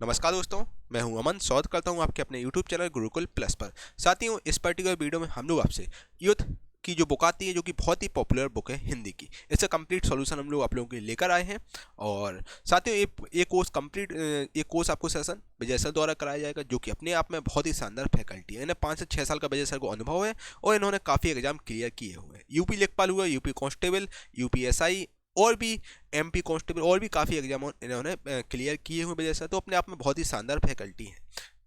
नमस्कार दोस्तों, मैं हूं अमन। स्वागत करता हूं आपके अपने YouTube चैनल गुरुकुल प्लस पर। साथियों, इस पर्टिकुलर वीडियो में हम लोग आपसे यूथ की जो बुक आती है, जो कि बहुत ही पॉपुलर बुक है हिंदी की, इसका कंप्लीट सॉल्यूशन हम लोग आप लोगों के लिए लेकर आए हैं। और साथियों, ये कोर्स कंप्लीट ये कोर्स आपको सेशन विजय सर द्वारा कराया जाएगा, जो कि अपने आप में बहुत ही शानदार फैकल्टी है। इन्हें 5 से 6 साल का विजय सर को अनुभव है और इन्होंने काफ़ी एग्जाम क्लियर किए हुए हैं। यूपी लेखपाल हुआ, यूपी कांस्टेबल, यूपीएसआई और भी एमपी कांस्टेबल और भी काफ़ी एग्जाम इन्होंने क्लियर किए हुए वजह से, तो अपने आप में बहुत ही शानदार फैकल्टी है।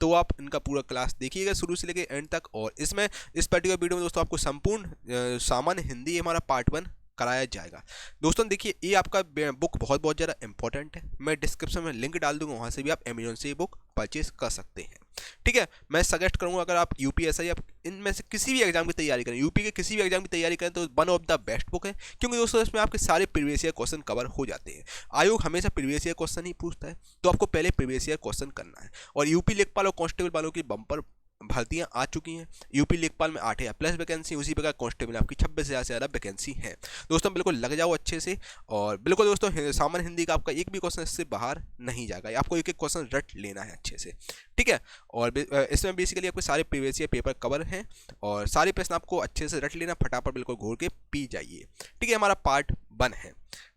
तो आप इनका पूरा क्लास देखिएगा शुरू से लेकर एंड तक। और इसमें इस पर्टिकुलर वीडियो में दोस्तों आपको संपूर्ण सामान्य हिंदी हमारा पार्ट 1 कराया जाएगा। दोस्तों देखिए, ये आपका बुक बहुत ज़्यादा इंपॉर्टेंट है। मैं डिस्क्रिप्शन में लिंक डाल दूंगा, वहाँ से भी आप अमेजोन से ये बुक परचेज कर सकते हैं। ठीक है, मैं सजेस्ट करूंगा अगर आप यूपीएसआई आप इनमें से किसी भी एग्जाम की तैयारी करें, यूपी के किसी भी एग्जाम की तैयारी करें, तो one of the best book है। क्योंकि दोस्तों इसमें आपके सारे प्रीवियस ईयर क्वेश्चन कवर हो जाते हैं। आयोग हमेशा प्रीवियस ईयर क्वेश्चन ही पूछता है, तो आपको पहले प्रीवियस ईयर क्वेश्चन करना है। और यूपी लेखपाल और कांस्टेबल वालों की बम्पर भर्तियां आ चुकी हैं। यूपी लेखपाल में 8,000 प्लस वैकेंसी, उसी प्रकार कांस्टेबल में आपकी 26,000 से ज़्यादा वैकेंसी है। दोस्तों बिल्कुल लग जाओ अच्छे से। और बिल्कुल दोस्तों, सामान्य हिंदी का आपका एक भी क्वेश्चन इससे बाहर नहीं जाएगा, आपको एक एक क्वेश्चन रट लेना है अच्छे से। ठीक है, और इसमें बेसिकली आपके सारे प्रीवियस ईयर पेपर कवर हैं और सारे प्रश्न आपको अच्छे से रट लेना, फटाफट बिल्कुल घोर के पी जाइए। ठीक है, हमारा पार्ट 1 है।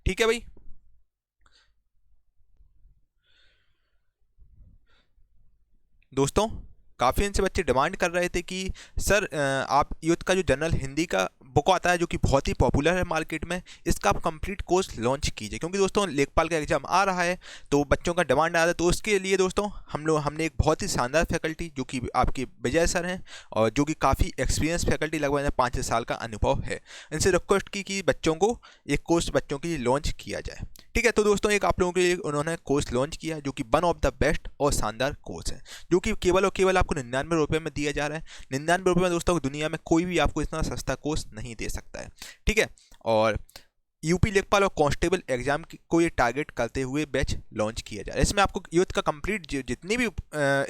ठीक है भाई। दोस्तों, काफ़ी इनसे बच्चे डिमांड कर रहे थे कि सर आप यूथ का जो जनरल हिंदी का बुक आता है, जो कि बहुत ही पॉपुलर है मार्केट में, इसका आप कंप्लीट कोर्स लॉन्च कीजिए। क्योंकि दोस्तों लेखपाल का एग्जाम आ रहा है, तो बच्चों का डिमांड आ रहा है। तो उसके लिए दोस्तों हमने एक बहुत ही शानदार फैकल्टी, जो कि आपके विजय सर हैं और जो कि काफ़ी एक्सपीरियंस फैकल्टी, लगभग 5 साल का अनुभव है, इनसे रिक्वेस्ट की कि बच्चों को एक कोर्स बच्चों के लिए लॉन्च किया जाए। ठीक है, तो दोस्तों एक आप लोगों के लिए उन्होंने कोर्स लॉन्च किया, जो कि वन ऑफ द बेस्ट और शानदार कोर्स है, जो कि केवल और केवल आपको 99 रुपये में दिया जा रहा है। 99 रुपये में दोस्तों दुनिया में कोई भी आपको इतना सस्ता कोर्स नहीं दे सकता है। ठीक है, और यूपी लेखपाल और कांस्टेबल एग्जाम को ये टारगेट करते हुए बैच लॉन्च किया जा रहा है। इसमें आपको यूथ का कंप्लीट जितनी भी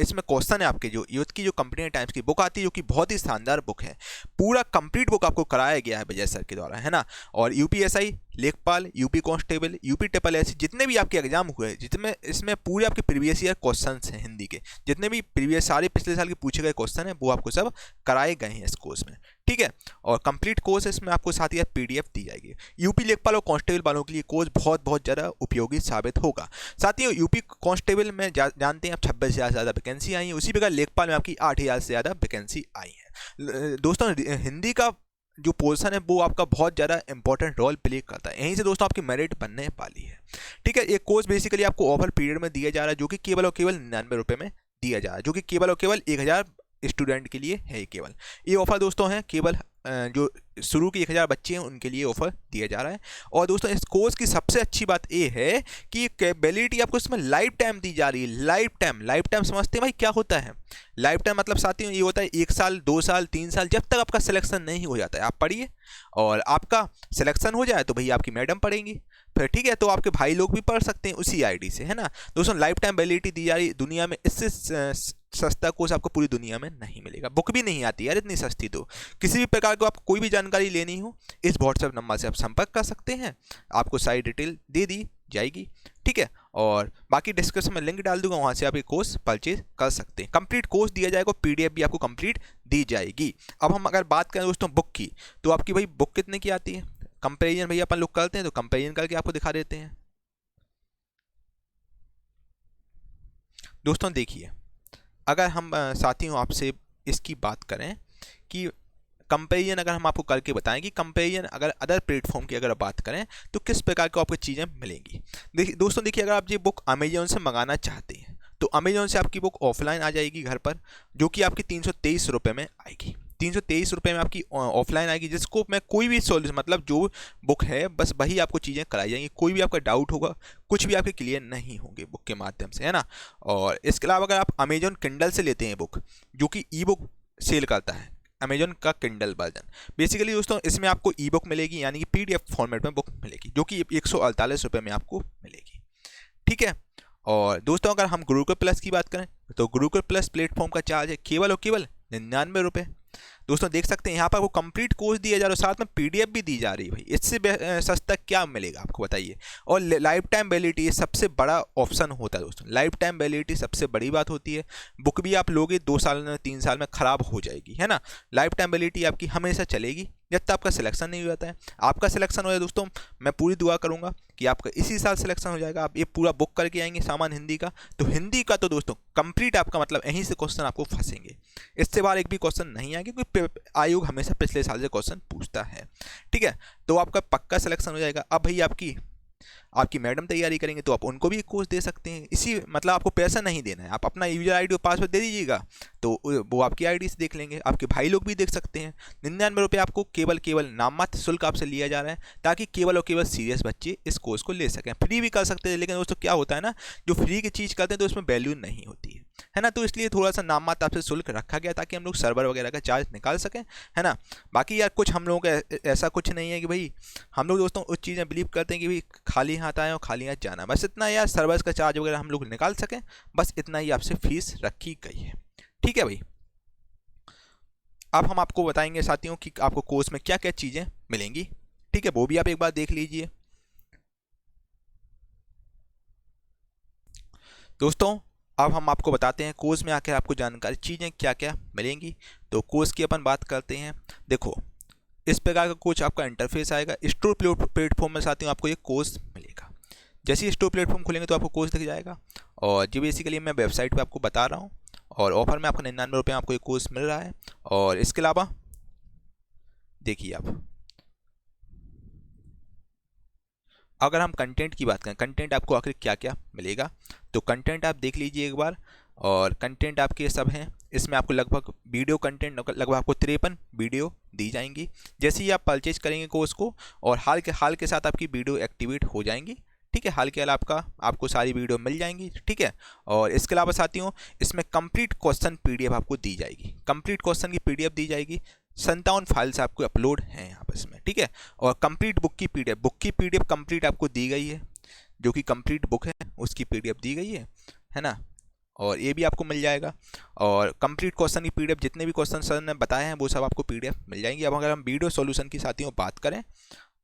इसमें क्वेश्चन है, आपके जो यूथ की जो कंप्लीट टाइम्स की बुक आती है, जो कि बहुत ही शानदार बुक है, पूरा कंप्लीट बुक आपको कराया गया है विजय सर के द्वारा, है ना। और यूपीएसआई, लेखपाल, UP constable, UP triple S, जितने भी आपके एग्जाम हुए हैं, जितने इसमें पूरे आपके प्रीवियस ईयर क्वेश्चन हैं हिंदी के, जितने भी प्रीवियस सारे पिछले साल के पूछे गए क्वेश्चन हैं, वो आपको सब कराए गए हैं इस कोर्स में। ठीक है, और कंप्लीट कोर्स इसमें आपको साथ ही पीडीएफ दी जाएगी। यूपी लेखपाल और कांस्टेबल वालों के लिए कोर्स बहुत ज़्यादा उपयोगी साबित होगा। साथ ही यूपी कांस्टेबल में जानते हैं आप 26,000 से ज़्यादा वैकेंसी आई है, उसी प्रकार लेखपाल में आपकी 8,000 से ज़्यादा वैकेंसी आई है। दोस्तों हिंदी का जो पोर्शन है वो आपका बहुत ज़्यादा इंपॉर्टेंट रोल प्ले करता है, यहीं से दोस्तों आपकी मेरिट बनने वाली है। ठीक है, ये कोर्स बेसिकली आपको ऑफर पीरियड में दिया जा रहा है, जो कि केवल और केवल 99 रुपये में दिया जा रहा है, जो कि केवल और केवल 1,000 स्टूडेंट के लिए है। केवल ये ऑफर दोस्तों है, केवल जो शुरू के 1,000 बच्चे हैं उनके लिए ऑफर दिया जा रहा है। और दोस्तों इस कोर्स की सबसे अच्छी बात ये है कि कैपेबिलिटी आपको इसमें लाइफ टाइम दी जा रही है। लाइफ टाइम समझते हैं भाई क्या होता है? लाइफ टाइम मतलब साथियों ये होता है 1 साल, 2 साल, 3 साल, जब तक आपका सिलेक्शन नहीं हो जाता है आप पढ़िए, और आपका सिलेक्शन हो जाए तो भैया आपकी मैडम पढ़ेंगी फिर। ठीक है, तो आपके भाई लोग भी पढ़ सकते हैं उसी आईडी से, है ना। दोस्तों लाइफ टाइम वैलिडिटी दी जा रही है दुनिया में, इससे सस्ता कोर्स आपको पूरी दुनिया में नहीं मिलेगा। बुक भी नहीं आती यार इतनी सस्ती। तो किसी भी प्रकार को आपको कोई भी जानकारी लेनी हो, इस व्हाट्सएप नंबर से आप संपर्क कर सकते हैं, आपको सारी डिटेल दे दी जाएगी। ठीक है, और बाकी डिस्क्रिप्शन में लिंक डाल दूंगा, वहाँ से आप ये कोर्स परचेज कर सकते हैं। कंप्लीट कोर्स दिया जाएगा, पीडीएफ भी आपको कंप्लीट दी जाएगी। अब हम अगर बात करें दोस्तों बुक की, तो आपकी भाई बुक कितने की आती है? कंपेरिजन भैया अपन लोग करते हैं, तो कंपेरिजन करके आपको दिखा देते हैं। दोस्तों देखिए, अगर हम साथियों आपसे इसकी बात करें कि कंपेरिजन अगर हम आपको करके बताएं कि कंपेरिजन अगर अदर प्लेटफॉर्म की अगर बात करें तो किस प्रकार को आपको चीज़ें मिलेंगी। देखिए दोस्तों, देखिए अगर आप ये बुक अमेजोन से मंगाना चाहते हैं तो अमेजोन से आपकी बुक ऑफलाइन आ जाएगी घर पर, जो कि आपकी 323 रुपये में आएगी। 323 रुपये में आपकी ऑफलाइन आएगी, जिसको मैं कोई भी सॉल्यूशन मतलब जो बुक है बस वही आपको चीज़ें कराई जाएंगी। कोई भी आपका डाउट होगा, कुछ भी आपके क्लियर नहीं होंगे बुक के माध्यम से, है ना। और इसके अलावा अगर आप अमेजोन किंडल से लेते हैं बुक, जो कि ई बुक सेल करता है, अमेजोन का किंडल वर्जन, बेसिकली दोस्तों इसमें आपको ई बुक मिलेगी, यानी कि पीडीएफ फॉर्मेट में बुक मिलेगी, जो कि 148 रुपये में आपको मिलेगी। ठीक है, और दोस्तों अगर हम गुरुकुल प्लस की बात करें तो गुरुकुल प्लस प्लेटफॉर्म का चार्ज है केवल और केवल 99 रुपये। दोस्तों देख सकते हैं यहाँ पर आपको कंप्लीट कोर्स दिया जा रहा है, साथ में पीडीएफ भी दी जा रही है भाई। इससे सस्ता क्या मिलेगा आपको बताइए। और लाइफ टाइम वैलिडिटी सबसे बड़ा ऑप्शन होता है दोस्तों, लाइफ टाइम वैलिडिटी सबसे बड़ी बात होती है। बुक भी आप लोगे 2 साल में 3 साल में खराब हो जाएगी, है ना। लाइफ टाइम वैलिडिटी आपकी हमेशा चलेगी जब तक आपका सिलेक्शन नहीं हो जाता है। आपका सिलेक्शन हो जाए दोस्तों, मैं पूरी दुआ करूंगा कि आपका इसी साल सिलेक्शन हो जाएगा। आप ये पूरा बुक करके आएंगे सामान हिंदी का, तो हिंदी का तो दोस्तों कंप्लीट आपका मतलब यहीं से क्वेश्चन आपको फंसेंगे। इससे बाहर एक भी क्वेश्चन नहीं आएगा, क्योंकि आयोग हमेशा पिछले साल से क्वेश्चन पूछता है। ठीक है, तो आपका पक्का सिलेक्शन हो जाएगा। अब भाई आपकी मैडम तैयारी करेंगे तो आप उनको भी एक कोर्स दे सकते हैं। इसी मतलब आपको पैसा नहीं देना है, आप अपना यूजर आईडी और पासवर्ड दे दीजिएगा, तो वो आपकी आईडी से देख लेंगे। आपके भाई लोग भी देख सकते हैं। 99 रुपये आपको केवल नाममात्र शुल्क आपसे लिया जा रहा है, ताकि केवल और केवल सीरियस बच्चे इस कोर्स को ले सकें। फ्री भी कर सकते हैं, लेकिन दोस्तों क्या होता है ना, जो फ्री की चीज़ करते हैं तो उसमें वैल्यू नहीं होती है ना। तो इसलिए थोड़ा सा नाममात्र आपसे शुल्क रखा गया, ताकि हम लोग सर्वर वगैरह का चार्ज निकाल सकें, है ना। बाकी यार कुछ हम लोगों का ऐसा कुछ नहीं है कि भाई हम लोग दोस्तों उस चीज़ें बिलीव करते हैं कि भाई खाली हाथ आए और खाली हाथ जाना, बस इतना यार सर्विस का चार्ज वगैरह हम लोग निकाल सकें, बस इतना ही आपसे फीस रखी गई है। ठीक है भाई, अब हम आपको बताएंगे साथियों कि आपको कोर्स में क्या क्या चीज़ें मिलेंगी। ठीक है, वो भी आप एक बार देख लीजिए दोस्तों। अब हम आपको बताते हैं कोर्स में आकर आपको जानकारी चीज़ें क्या क्या मिलेंगी। तो कोर्स की अपन बात करते हैं। देखो इस प्रकार का कुछ आपका इंटरफेस आएगा। स्टोर प्लेटफॉर्म में साथियों आपको ये कोर्स मिलेगा। जैसे ही स्टोर प्लेटफॉर्म खोलेंगे तो आपको कोर्स दिख जाएगा। और जो बेसिकली मैं वेबसाइट पे आपको बता रहा हूँ, और ऑफर में आपको 99 रुपये आपको ये कोर्स मिल रहा है। और इसके अलावा देखिए आप, अगर हम कंटेंट की बात करें, कंटेंट आपको आखिर क्या क्या मिलेगा, तो कंटेंट आप देख लीजिए एक बार। और कंटेंट आपके सब हैं। इसमें आपको लगभग वीडियो कंटेंट लगभग आपको 53 वीडियो दी जाएंगी। जैसे ही आप परचेज करेंगे कोर्स को, और हाल के साथ आपकी वीडियो एक्टिवेट हो जाएंगी। ठीक है, हाल के अलावा आपको सारी वीडियो मिल जाएंगी। ठीक है, और इसके अलावा साथियों इसमें कंप्लीट क्वेश्चन पीडीएफ आपको दी जाएगी। कंप्लीट क्वेश्चन की पीडीएफ दी जाएगी। 57 फाइल्स आपको अपलोड हैं यहाँ पर इसमें। ठीक है, और कंप्लीट बुक की पीडीएफ कंप्लीट आपको दी गई है। जो कि कंप्लीट बुक है उसकी पीडीएफ दी गई है ना। और ये भी आपको मिल जाएगा। और कंप्लीट क्वेश्चन की पीडीएफ, जितने भी क्वेश्चन सर ने बताए हैं वो सब आपको पीडीएफ मिल जाएंगी। अब अगर हम वीडियो सॉल्यूशन की साथियों बात करें,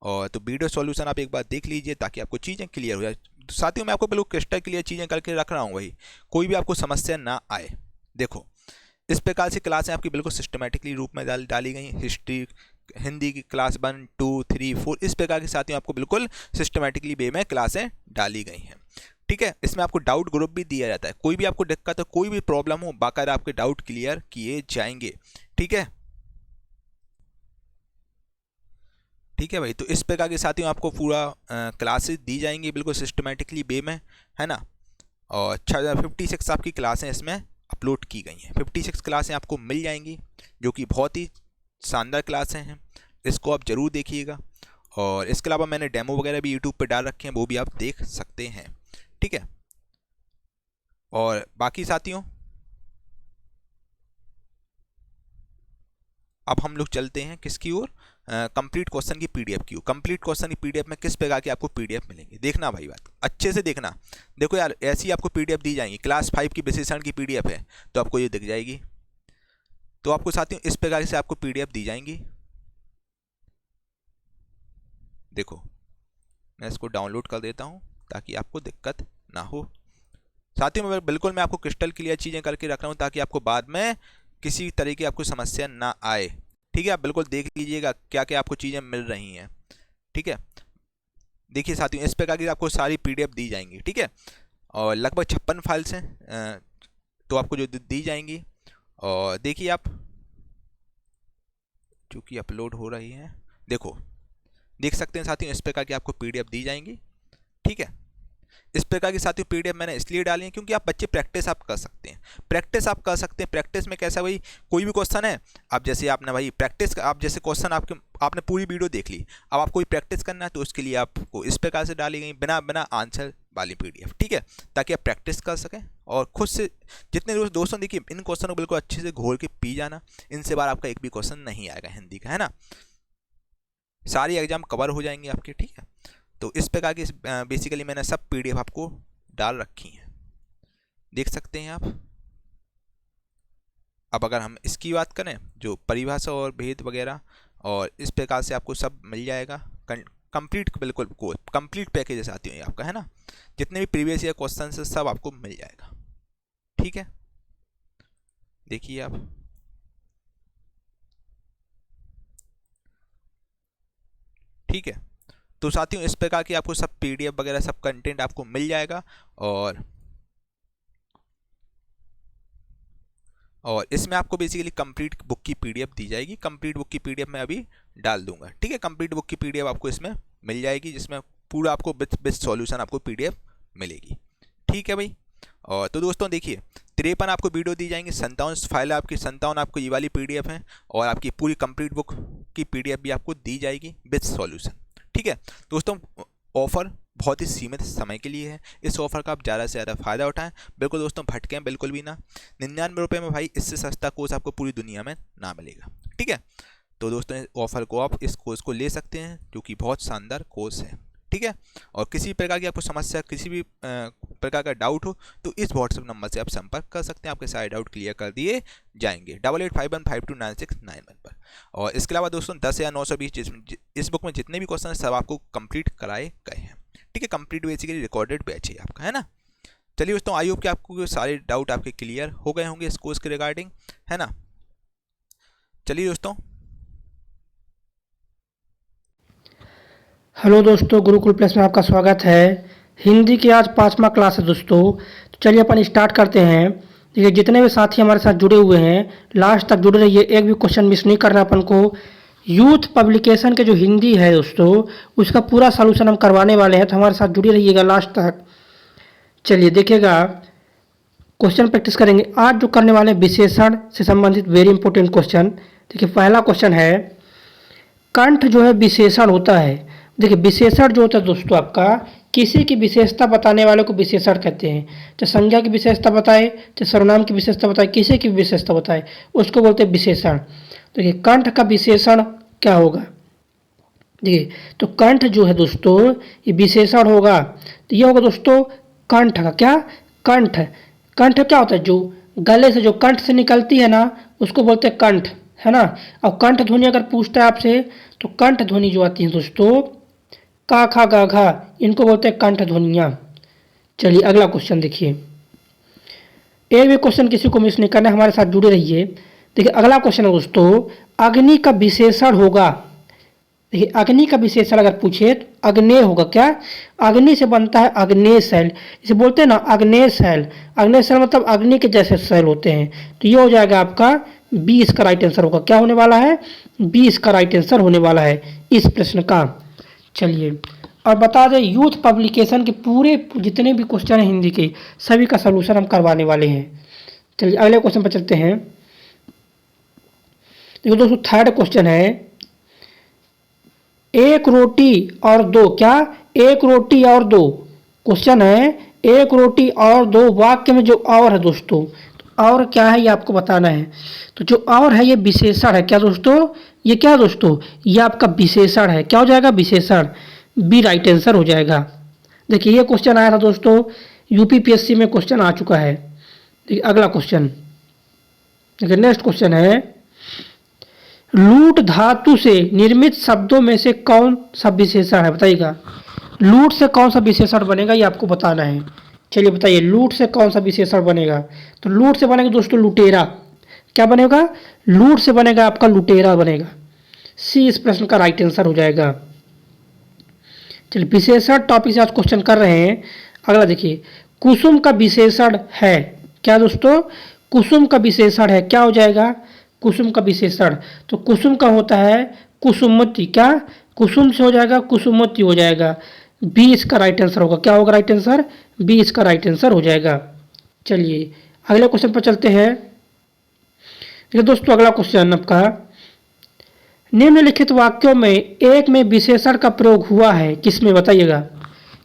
और तो वीडियो सॉल्यूशन आप एक बार देख लीजिए, ताकि आपको चीज़ें क्लियर हो जाए। साथियों मैं आपको बिल्कुल क्रिस्टल क्लियर चीज़ें करके रख रहा हूँ भाई, कोई भी आपको समस्या ना आए। देखो इस प्रकार से क्लासें आपकी बिल्कुल सिस्टमेटिकली रूप में डाली गई। हिस्ट्री हिंदी की क्लास 1 2 3 4 इस प्रकार के साथियों आपको बिल्कुल सिस्टमेटिकली वे में क्लासें डाली गई हैं। ठीक है, इसमें आपको डाउट ग्रुप भी दिया जाता है। कोई भी आपको दिक्कत हो, कोई भी प्रॉब्लम हो, बाकायदा आपके डाउट क्लियर किए जाएंगे। ठीक है, ठीक है भाई। तो इस प्रकार के साथियों आपको पूरा क्लासेस दी जाएंगी बिल्कुल सिस्टमेटिकली वे में, है ना। और 56 आपकी क्लासें इसमें अपलोड की गई हैं। 56 क्लासें आपको मिल जाएंगी, जो कि बहुत ही शानदार क्लासें हैं। इसको आप ज़रूर देखिएगा। और इसके अलावा मैंने डेमो वगैरह भी यूट्यूब पे डाल रखे हैं, वो भी आप देख सकते हैं। ठीक है, और बाकी साथियों अब हम लोग चलते हैं किसकी ओर, कंप्लीट क्वेश्चन की पीडीएफ की ओर। कंप्लीट क्वेश्चन की पीडीएफ में किस प्रकार की आपको पीडीएफ मिलेंगी, देखना भाई बात अच्छे से देखना। देखो यार ऐसी आपको पीडीएफ दी जाएंगी। क्लास 5 की विशेषण की पीडीएफ है तो आपको ये दिख जाएगी। तो आपको साथियों इस प्रकार से आपको पीडीएफ दी जाएंगी। देखो मैं इसको डाउनलोड कर देता हूँ ताकि आपको दिक्कत ना हो। साथियों मैं आपको क्रिस्टल क्लियर चीज़ें करके रख रहा हूँ, ताकि आपको बाद में किसी तरह की आपको समस्या ना आए। ठीक है, आप बिल्कुल देख लीजिएगा क्या क्या आपको चीज़ें मिल रही हैं। ठीक है, देखिए साथियों इस प्रकार की आपको सारी पीडीएफ दी जाएंगी। ठीक है, और लगभग 56 फाइल्स हैं तो आपको जो दी जाएंगी। और देखिए आप चूँकि अपलोड हो रही है, देखो देख सकते हैं साथियों इस प्रकार की आपको पीडीएफ दी जाएंगी। ठीक है, इस प्रकार की साथियों पीडीएफ मैंने इसलिए डाली है क्योंकि आप बच्चे प्रैक्टिस आप कर सकते हैं। प्रैक्टिस में कैसा भाई, कोई भी क्वेश्चन है, अब जैसे आपने भाई प्रैक्टिस, आप जैसे क्वेश्चन आपने पूरी वीडियो देख ली, अब आपको प्रैक्टिस करना है तो उसके लिए आपको इस प्रकार से डाली गई बिना आंसर वाली पीडीएफ। ठीक है, ताकि आप प्रैक्टिस कर सकें और खुद से जितने दोस्तों देखिए इन क्वेश्चनों को बिल्कुल अच्छे से घोल के पी जाना। इनसे बार आपका एक भी क्वेश्चन नहीं आएगा हिंदी का, है ना। सारी एग्जाम कवर हो जाएंगे आपके। ठीक है, तो इस प्रकार की बेसिकली मैंने सब पीडीएफ आपको डाल रखी हैं, देख सकते हैं आप। अब अगर हम इसकी बात करें, जो परिभाषा और भेद वगैरह, और इस प्रकार से आपको सब मिल जाएगा। कंप्लीट, बिल्कुल कोर्स कंप्लीट पैकेज आती है आपका, है ना। जितने भी प्रीवियस ईयर क्वेश्चन है सब आपको मिल जाएगा। ठीक है, देखिए आप। ठीक है, तो साथियों इस प्रकार की आपको सब पीडीएफ वगैरह सब कंटेंट आपको मिल जाएगा। और इसमें आपको बेसिकली कंप्लीट बुक की पीडीएफ दी जाएगी। कंप्लीट बुक की पीडीएफ मैं अभी डाल दूंगा। ठीक है, कंप्लीट बुक की पीडीएफ आपको इसमें मिल जाएगी, जिसमें पूरा आपको विथ सॉल्यूशन आपको पीडीएफ मिलेगी। ठीक है भाई। और तो दोस्तों देखिए, 53 आपको वीडियो दी जाएंगी, 57 फाइल आपकी, 57 आपको ये वाली पीडीएफ है, और आपकी पूरी कंप्लीट बुक की पीडीएफ भी आपको दी जाएगी विथ सॉल्यूशन। ठीक है दोस्तों, ऑफर बहुत ही सीमित समय के लिए है। इस ऑफर का आप ज़्यादा से ज़्यादा फ़ायदा उठाएं। बिल्कुल दोस्तों, भटकें बिल्कुल भी ना। 99 रुपये में भाई इससे सस्ता कोर्स आपको पूरी दुनिया में ना मिलेगा। ठीक है, तो दोस्तों इस ऑफर को आप इस कोर्स को ले सकते हैं, जो कि बहुत शानदार कोर्स है। ठीक है, और किसी प्रकार की आपको समस्या, किसी भी प्रकार का डाउट हो तो इस व्हाट्सएप नंबर से आप संपर्क कर सकते हैं। आपके सारे डाउट क्लियर कर दिए जाएंगे 8851529691 पर। और इसके अलावा दोस्तों 10,920 इस बुक में जितने भी क्वेश्चन हैं सब आपको कंप्लीट कराए गए हैं। ठीक है, कंप्लीट बेसिकली रिकॉर्डेड बैच है आपका, है ना। चलिए दोस्तों, आई होप कि आपको सारे डाउट आपके क्लियर हो गए होंगे इस कोर्स के रिगार्डिंग, है ना। चलिए दोस्तों, हेलो दोस्तों, गुरुकुल प्लस में आपका स्वागत है। हिंदी की आज 5वां क्लास है दोस्तों। तो चलिए अपन स्टार्ट करते हैं। देखिए, जितने भी साथी हमारे साथ जुड़े हुए हैं लास्ट तक जुड़े रहिए, एक भी क्वेश्चन मिस नहीं करना अपन को। यूथ पब्लिकेशन के जो हिंदी है दोस्तों, उसका पूरा सॉल्यूशन हम करवाने वाले हैं, तो हमारे साथ जुड़े रहिएगा लास्ट तक। चलिए देखिएगा, क्वेश्चन प्रैक्टिस करेंगे। आज जो करने वाले विशेषण से संबंधित वेरी इंपॉर्टेंट क्वेश्चन। देखिए पहला क्वेश्चन है, कंठ जो है विशेषण होता है। देखिए विशेषण जो होता है दोस्तों आपका, किसी की विशेषता बताने वाले को विशेषण कहते हैं। चाहे संज्ञा की विशेषता बताए, चाहे सर्वनाम की विशेषता बताए, किसी की विशेषता बताए, उसको बोलते हैं विशेषण। देखिए कंठ का विशेषण क्या होगा। देखिए तो कंठ जो है दोस्तों ये विशेषण होगा, तो ये होगा दोस्तों कंठ का क्या, कंठ। कंठ क्या होता है, जो गले से जो कंठ से निकलती है ना उसको बोलते हैं कंठ, है ना। अब कंठ ध्वनि अगर पूछता है आपसे, तो कंठ ध्वनि जो आती है दोस्तों, का खा गा घा, इनको बोलते हैं कंठ ध्वनियाँ। चलिए अगला क्वेश्चन देखिए, एक भी क्वेश्चन किसी को मिस नहीं करना है, हमारे साथ जुड़े रहिए। देखिए अगला क्वेश्चन है दोस्तों, अग्नि का विशेषण होगा। देखिए अग्नि का विशेषण अगर पूछे तो अग्नेय होगा। क्या, अग्नि से बनता है अग्नेय शैल, इसे बोलते हैं ना अग्नेय शैल। अग्नेय शैल मतलब अग्नि के जैसे शैल होते हैं। तो ये हो जाएगा आपका 20 का राइट आंसर होगा। क्या होने वाला है, 20 का राइट आंसर होने वाला है इस प्रश्न का। चलिए और बता दें, यूथ पब्लिकेशन के पूरे जितने भी क्वेश्चन हैं हिंदी के, सभी का सलूशन हम करवाने वाले हैं। चलिए अगले क्वेश्चन पर चलते हैं। देखो दोस्तों थर्ड क्वेश्चन है, एक रोटी और दो, क्या, एक रोटी और दो। क्वेश्चन है एक रोटी और दो, वाक्य में जो और है दोस्तों, तो और क्या है ये आपको बताना है। तो जो और है ये विशेषण है। क्या दोस्तों, ये क्या दोस्तों, ये आपका विशेषण है। क्या हो जाएगा, विशेषण। बी राइट आंसर हो जाएगा। देखिए ये क्वेश्चन आया था दोस्तों, यूपीपीएससी में क्वेश्चन आ चुका है। देखिए अगला क्वेश्चन, देखिए नेक्स्ट क्वेश्चन है, लूट धातु से निर्मित शब्दों में से कौन सा विशेषण है, बताइएगा। लूट से कौन सा विशेषण बनेगा ये आपको बताना है। चलिए बताइए, लूट से कौन सा विशेषण बनेगा। तो लूट से बनेगा दोस्तों लुटेरा। क्या बनेगा, लूट से बनेगा आपका लुटेरा बनेगा। सी इस प्रश्न का राइट आंसर हो जाएगा। चलिए विशेषण टॉपिक से आज क्वेश्चन कर रहे हैं। अगला देखिए, कुसुम का विशेषण है। क्या दोस्तों, कुसुम का विशेषण है। क्या हो जाएगा, कुसुम का विशेषण। तो कुसुम का होता है कुसुमती। क्या, कुसुम से हो जाएगा कुसुमती हो जाएगा। 20 का राइट आंसर होगा। क्या होगा राइट आंसर, 20 का राइट आंसर हो जाएगा। चलिए अगले क्वेश्चन पर चलते हैं। देखिए दोस्तों अगला क्वेश्चन आपका, निम्नलिखित वाक्यों में एक में विशेषण का प्रयोग हुआ है, किसमें, बताइएगा।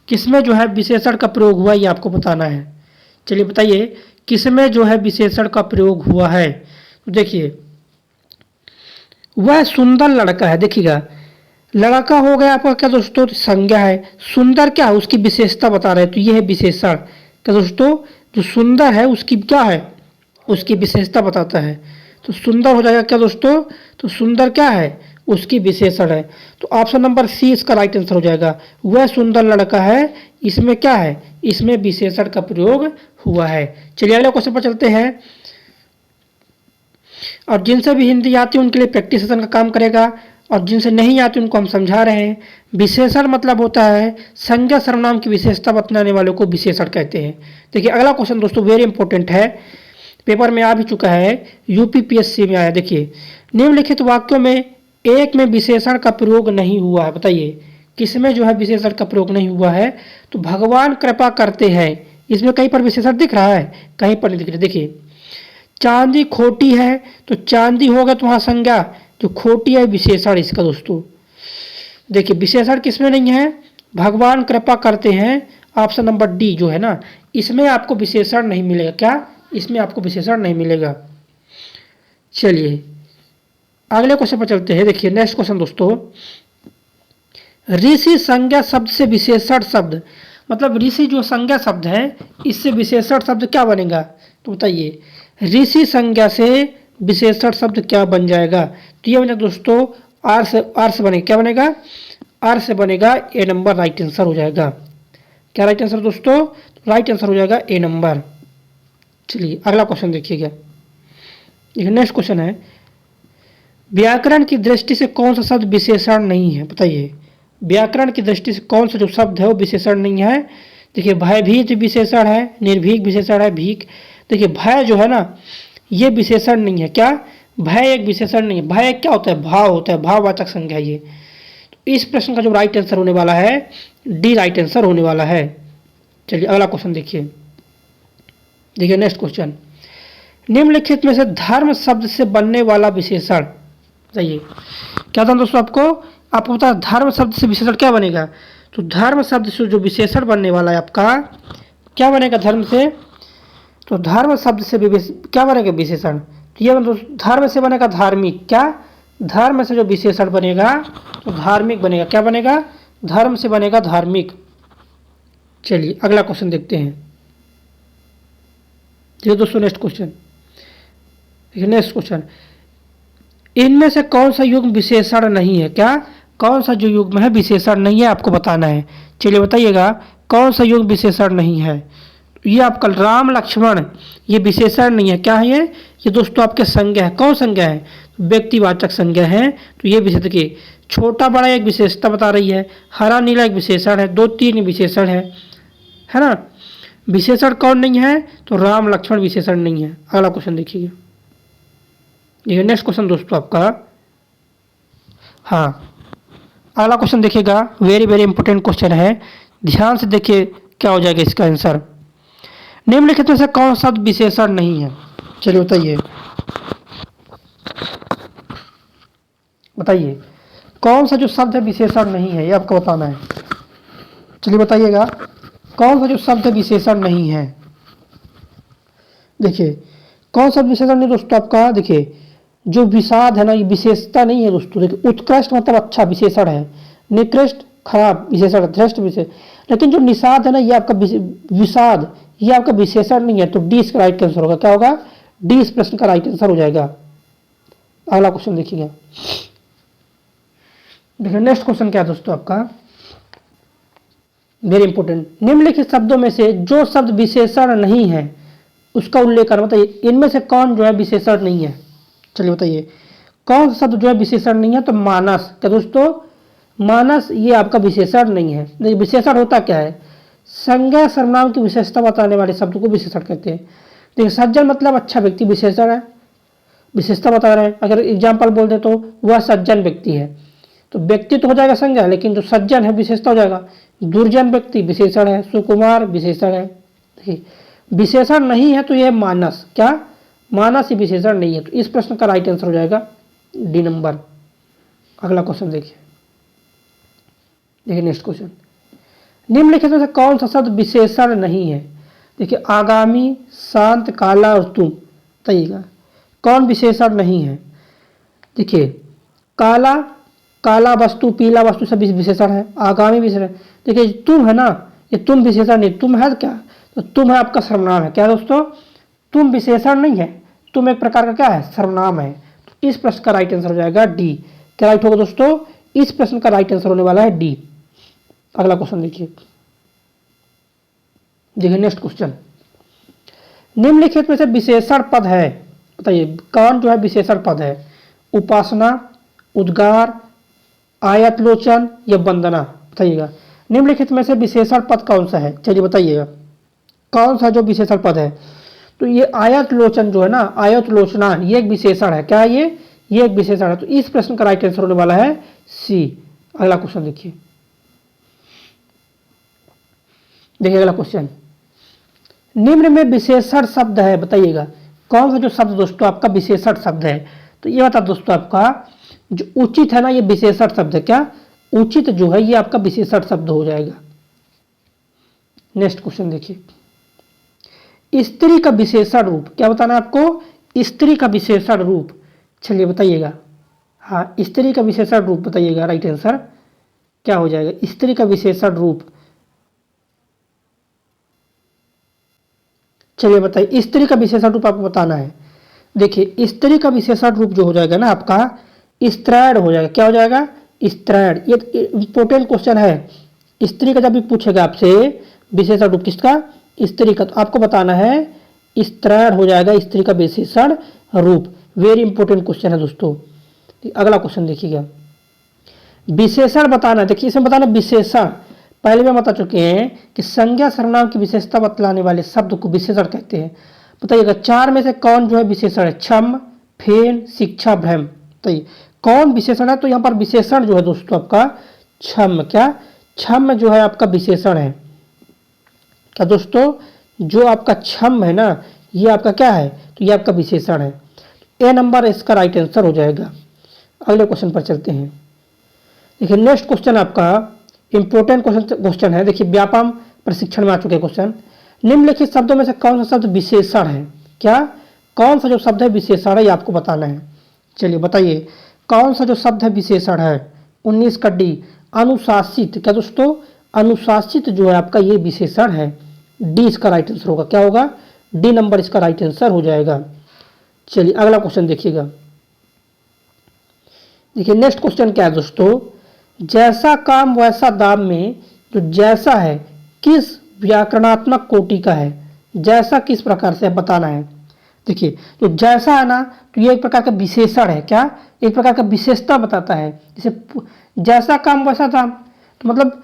किसमें जो है विशेषण का प्रयोग हुआ ये आपको बताना है। चलिए बताइए, किसमें जो है विशेषण का प्रयोग हुआ है। तो देखिए, वह सुंदर लड़का है। देखिएगा, लड़का हो गया आपका क्या दोस्तों, संज्ञा है। सुंदर क्या है, उसकी विशेषता बता रहे हैं, तो ये है विशेषण। क्या दोस्तों, जो सुंदर है उसकी क्या है, उसकी विशेषता बताता है। तो सुंदर हो जाएगा क्या दोस्तों? तो सुंदर क्या है? उसकी विशेषण है। तो ऑप्शन नंबर सी इसका राइट आंसर हो जाएगा। वह सुंदर लड़का है, इसमें क्या है? इसमें विशेषण का प्रयोग हुआ है। चलिए अगले क्वेश्चन पर चलते हैं। और जिनसे भी हिंदी आती है उनके लिए प्रैक्टिस सेशन का काम करेगा, और जिनसे नहीं आती उनको हम समझा रहे हैं। विशेषण मतलब होता है संज्ञा सर्वनाम की विशेषता बतलाने वालों को विशेषण कहते हैं। देखिए अगला क्वेश्चन दोस्तों वेरी इंपॉर्टेंट है, पेपर में आ भी चुका है, यूपीपीएससी में आया। देखिए निम्नलिखित वाक्यों में एक में विशेषण का प्रयोग नहीं हुआ है। बताइए किसमें जो है विशेषण का प्रयोग नहीं हुआ है? तो भगवान कृपा करते हैं, इसमें कहीं पर विशेषण दिख रहा है? कहीं पर नहीं दिख रहा। देखिए चांदी खोटी है, तो चांदी होगा तो वहाँ संज्ञा, जो खोटी है विशेषण इसका दोस्तों। देखिए विशेषण किसमें नहीं है? भगवान कृपा करते हैं, ऑप्शन नंबर डी जो है ना, इसमें आपको विशेषण नहीं मिलेगा। क्या? इसमें आपको विशेषण नहीं मिलेगा। चलिए अगले क्वेश्चन पर चलते हैं। देखिए नेक्स्ट क्वेश्चन दोस्तों, ऋषि संज्ञा शब्द से विशेषण शब्द, मतलब ऋषि जो संज्ञा शब्द है इससे विशेषण शब्द क्या बनेगा? तो बताइए ऋषि संज्ञा से विशेषण शब्द क्या बन जाएगा? तो ये बनेगा दोस्तों आर से बनेगा। क्या बनेगा? आर से बनेगा ए नंबर राइट आंसर हो जाएगा। क्या राइट आंसर दोस्तों? राइट आंसर हो जाएगा ए नंबर। चलिए अगला क्वेश्चन देखिएगा। ये नेक्स्ट क्वेश्चन है, व्याकरण की दृष्टि से कौन सा शब्द विशेषण नहीं है? बताइए व्याकरण की दृष्टि से कौन सा जो शब्द है वो विशेषण नहीं है? देखिए भयभीत विशेषण है, निर्भीक विशेषण है, भीख। देखिए भय जो है ना ये विशेषण नहीं है। क्या? भय एक विशेषण नहीं है। भय क्या होता है? भाव होता है, भाववाचक संज्ञा ये। तो इस प्रश्न का जो राइट आंसर होने वाला है डी राइट आंसर होने वाला है। चलिए अगला क्वेश्चन देखिए। देखिए नेक्स्ट क्वेश्चन, निम्नलिखित में से धर्म शब्द से बनने वाला विशेषण बताइए। क्या था दोस्तों आपको पता है धर्म शब्द से विशेषण क्या बनेगा? तो धर्म शब्द से जो विशेषण बनने वाला है आपका क्या बनेगा? धर्म से, तो धर्म शब्द से क्या बनेगा विशेषण? तो ये धर्म से बनेगा धार्मिक। क्या? धर्म से जो विशेषण बनेगा तो धार्मिक बनेगा। क्या बनेगा? धर्म से बनेगा धार्मिक। चलिए अगला क्वेश्चन देखते हैं। देखिए दोस्तों नेक्स्ट क्वेश्चन, नेक्स्ट क्वेश्चन, इनमें से कौन सा युग्म विशेषण नहीं है? क्या? कौन सा जो युग्म है विशेषण नहीं है आपको बताना है। चलिए बताइएगा कौन सा युग्म विशेषण नहीं है। ये आपका राम लक्ष्मण ये विशेषण नहीं है। क्या है ये दोस्तों आपके संज्ञा है। कौन संज्ञा है? व्यक्तिवाचक संज्ञा है। तो ये विशेषण देखिए छोटा बड़ा एक विशेषता बता रही है, हरा नीला एक विशेषण है, दो तीन विशेषण है ना। विशेषण कौन नहीं है? तो राम लक्ष्मण विशेषण नहीं है। अगला क्वेश्चन देखिए। ये नेक्स्ट क्वेश्चन दोस्तों आपका, हाँ अगला क्वेश्चन देखिएगा, वेरी वेरी इंपॉर्टेंट क्वेश्चन है, ध्यान से देखिए क्या हो जाएगा इसका आंसर। निम्नलिखित में से कौन सा विशेषण नहीं है? चलिए बताइए, बताइए कौन सा जो शब्द है विशेषण नहीं है, ये आपको बताना है। चलिए बताइएगा कौन सा जो शब्द विशेषण नहीं है। देखिए कौन सा विशेषण नहीं दोस्तों आपका, देखिए जो विषाद है ना ये विशेषता नहीं है दोस्तों। देखिए उत्कृष्ट मतलब अच्छा विशेषण है, निकृष्ट खराब विशेषण, श्रेष्ठ विशेषण। लेकिन जो निषाद है ना ये आपका विषाद ये आपका विशेषण नहीं है। तो डी इसका राइट आंसर होगा। क्या होगा? डी इस प्रश्न का राइट आंसर हो जाएगा। अगला क्वेश्चन देखिएगा। देखिए नेक्स्ट क्वेश्चन क्या है दोस्तों आपका, वेरी इंपॉर्टेंट, निम्नलिखित शब्दों में से जो शब्द विशेषण नहीं है उसका उल्लेख करना। बताइए इनमें से कौन जो है विशेषण नहीं है। चलिए बताइए कौन सा शब्द जो है विशेषण नहीं है। तो मानस। क्या दोस्तों? मानस ये आपका विशेषण नहीं है। देखिए विशेषण होता क्या है? संज्ञा सर्वनाम की विशेषता बताने वाले शब्द को विशेषण कहते हैं। देखिए सज्जन मतलब अच्छा व्यक्ति विशेषण है, विशेषता बता रहे हैं। अगर एग्जाम्पल बोल दे तो वह सज्जन व्यक्ति है, तो व्यक्ति तो हो जाएगा संज्ञा, लेकिन जो सज्जन है विशेषता हो जाएगा। दुर्जन व्यक्ति विशेषण है, सुकुमार विशेषण है। देखिए विशेषण नहीं है तो यह मानस। क्या? मानस ही विशेषण नहीं है। तो इस प्रश्न का राइट आंसर हो जाएगा डी नंबर। अगला क्वेश्चन देखिए। देखिए नेक्स्ट क्वेश्चन, निम्नलिखित में से कौन सा शब्द विशेषण नहीं है? देखिए आगामी, शांत, काला और तुम। बताइएगा कौन विशेषण नहीं है? देखिए काला, काला वस्तु, पीला वस्तु सब विशेषण है। आगामी विशेषण। देखिए तुम है ना ये तुम विशेषण नहीं, तुम है क्या? तो तुम है आपका सर्वनाम है। क्या दोस्तों? तुम विशेषण नहीं है, तुम एक प्रकार का क्या है, सर्वनाम है। तो इस प्रश्न का राइट आंसर हो जाएगा डी। क्या राइट होगा दोस्तों, इस प्रश्न का राइट आंसर होने वाला है डी। अगला क्वेश्चन देखिए, नेक्स्ट क्वेश्चन, निम्नलिखित में से विशेषण पद है, बताइए कौन जो है विशेषण पद है, उपासना, उद्गार, आयतलोचन या वंदना, बताइएगा। निम्नलिखित में से विशेषण पद कौन सा है, चलिए बताइएगा कौन सा जो विशेषण पद है। तो ये आयतलोचन जो है ना, आयतलोचना, ये एक विशेषण है। क्या है ये एक विशेषण है। तो इस प्रश्न का राइट आंसर होने वाला है सी। अगला क्वेश्चन देखिए, अगला क्वेश्चन, निम्न में विशेषण शब्द है, बताइएगा कौन सा जो शब्द दोस्तों आपका विशेषण शब्द है। तो ये बता दोस्तों, आपका जो उचित है ना, ये विशेषण शब्द है। क्या उचित जो है ये आपका विशेषण शब्द हो जाएगा। नेक्स्ट क्वेश्चन देखिए, स्त्री का विशेषण रूप, क्या बताना है आपको, स्त्री का विशेषण रूप, चलिए बताइएगा। हाँ, स्त्री का विशेषण रूप बताइएगा, राइट आंसर क्या हो जाएगा, स्त्री का विशेषण रूप। चलिए बताइए, स्त्री का विशेषण रूप आपको बताना है। देखिए स्त्री का विशेषण रूप जो हो जाएगा ना आपका, स्त्रैण हो जाएगा। क्या हो जाएगा, स्त्रैण। ये इंपॉर्टेंट क्वेश्चन है। स्त्री का जब भी पूछेगा आपसे विशेषण रूप किसका, स्त्री का, तो आपको बताना है स्त्रैण हो जाएगा स्त्री का विशेषण रूप। वेरी इंपॉर्टेंट क्वेश्चन है दोस्तों। अगला क्वेश्चन देखिएगा, विशेषण बताना। देखिए इसमें बताना विशेषण, पहले भी हम बता चुके हैं कि संज्ञा सर्वनाम की विशेषता बतलाने वाले शब्द को विशेषण कहते हैं। बताइएगा चार में से कौन जो है विशेषण है, छम, फेन, शिक्षा, भ्रम। बताइए कौन विशेषण है। तो यहाँ पर विशेषण जो है दोस्तों आपका छम। क्या छम जो है आपका विशेषण है। क्या दोस्तों, जो आपका छम है ना, ये आपका क्या है, तो ये आपका विशेषण है। ए नंबर इसका राइट आंसर हो जाएगा। अगले क्वेश्चन पर चलते हैं। देखिए नेक्स्ट क्वेश्चन आपका इंपॉर्टेंट क्वेश्चन है। देखिए व्यापम प्रशिक्षण में आ चुके क्वेश्चन, निम्नलिखित शब्दों में से कौन सा शब्द विशेषण है। क्या कौन सा जो शब्द है विशेषण है, ये आपको बताना है। चलिए बताइए कौन सा जो शब्द है विशेषण है। 19 का डी, अनुशासित। क्या दोस्तों, अनुशासित जो है आपका ये विशेषण है। डी इसका राइट आंसर होगा। क्या होगा, डी नंबर इसका राइट आंसर हो जाएगा। चलिए अगला क्वेश्चन देखिएगा। देखिए नेक्स्ट क्वेश्चन क्या है दोस्तों, जैसा काम वैसा दाम में जो जैसा है किस व्याकरणात्मक कोटि का है। जैसा किस प्रकार से बताना है। देखिए जो जैसा है ना, तो ये एक प्रकार का विशेषण है। क्या एक प्रकार का विशेषता बताता है। जैसे जैसा काम वैसा दाम, तो मतलब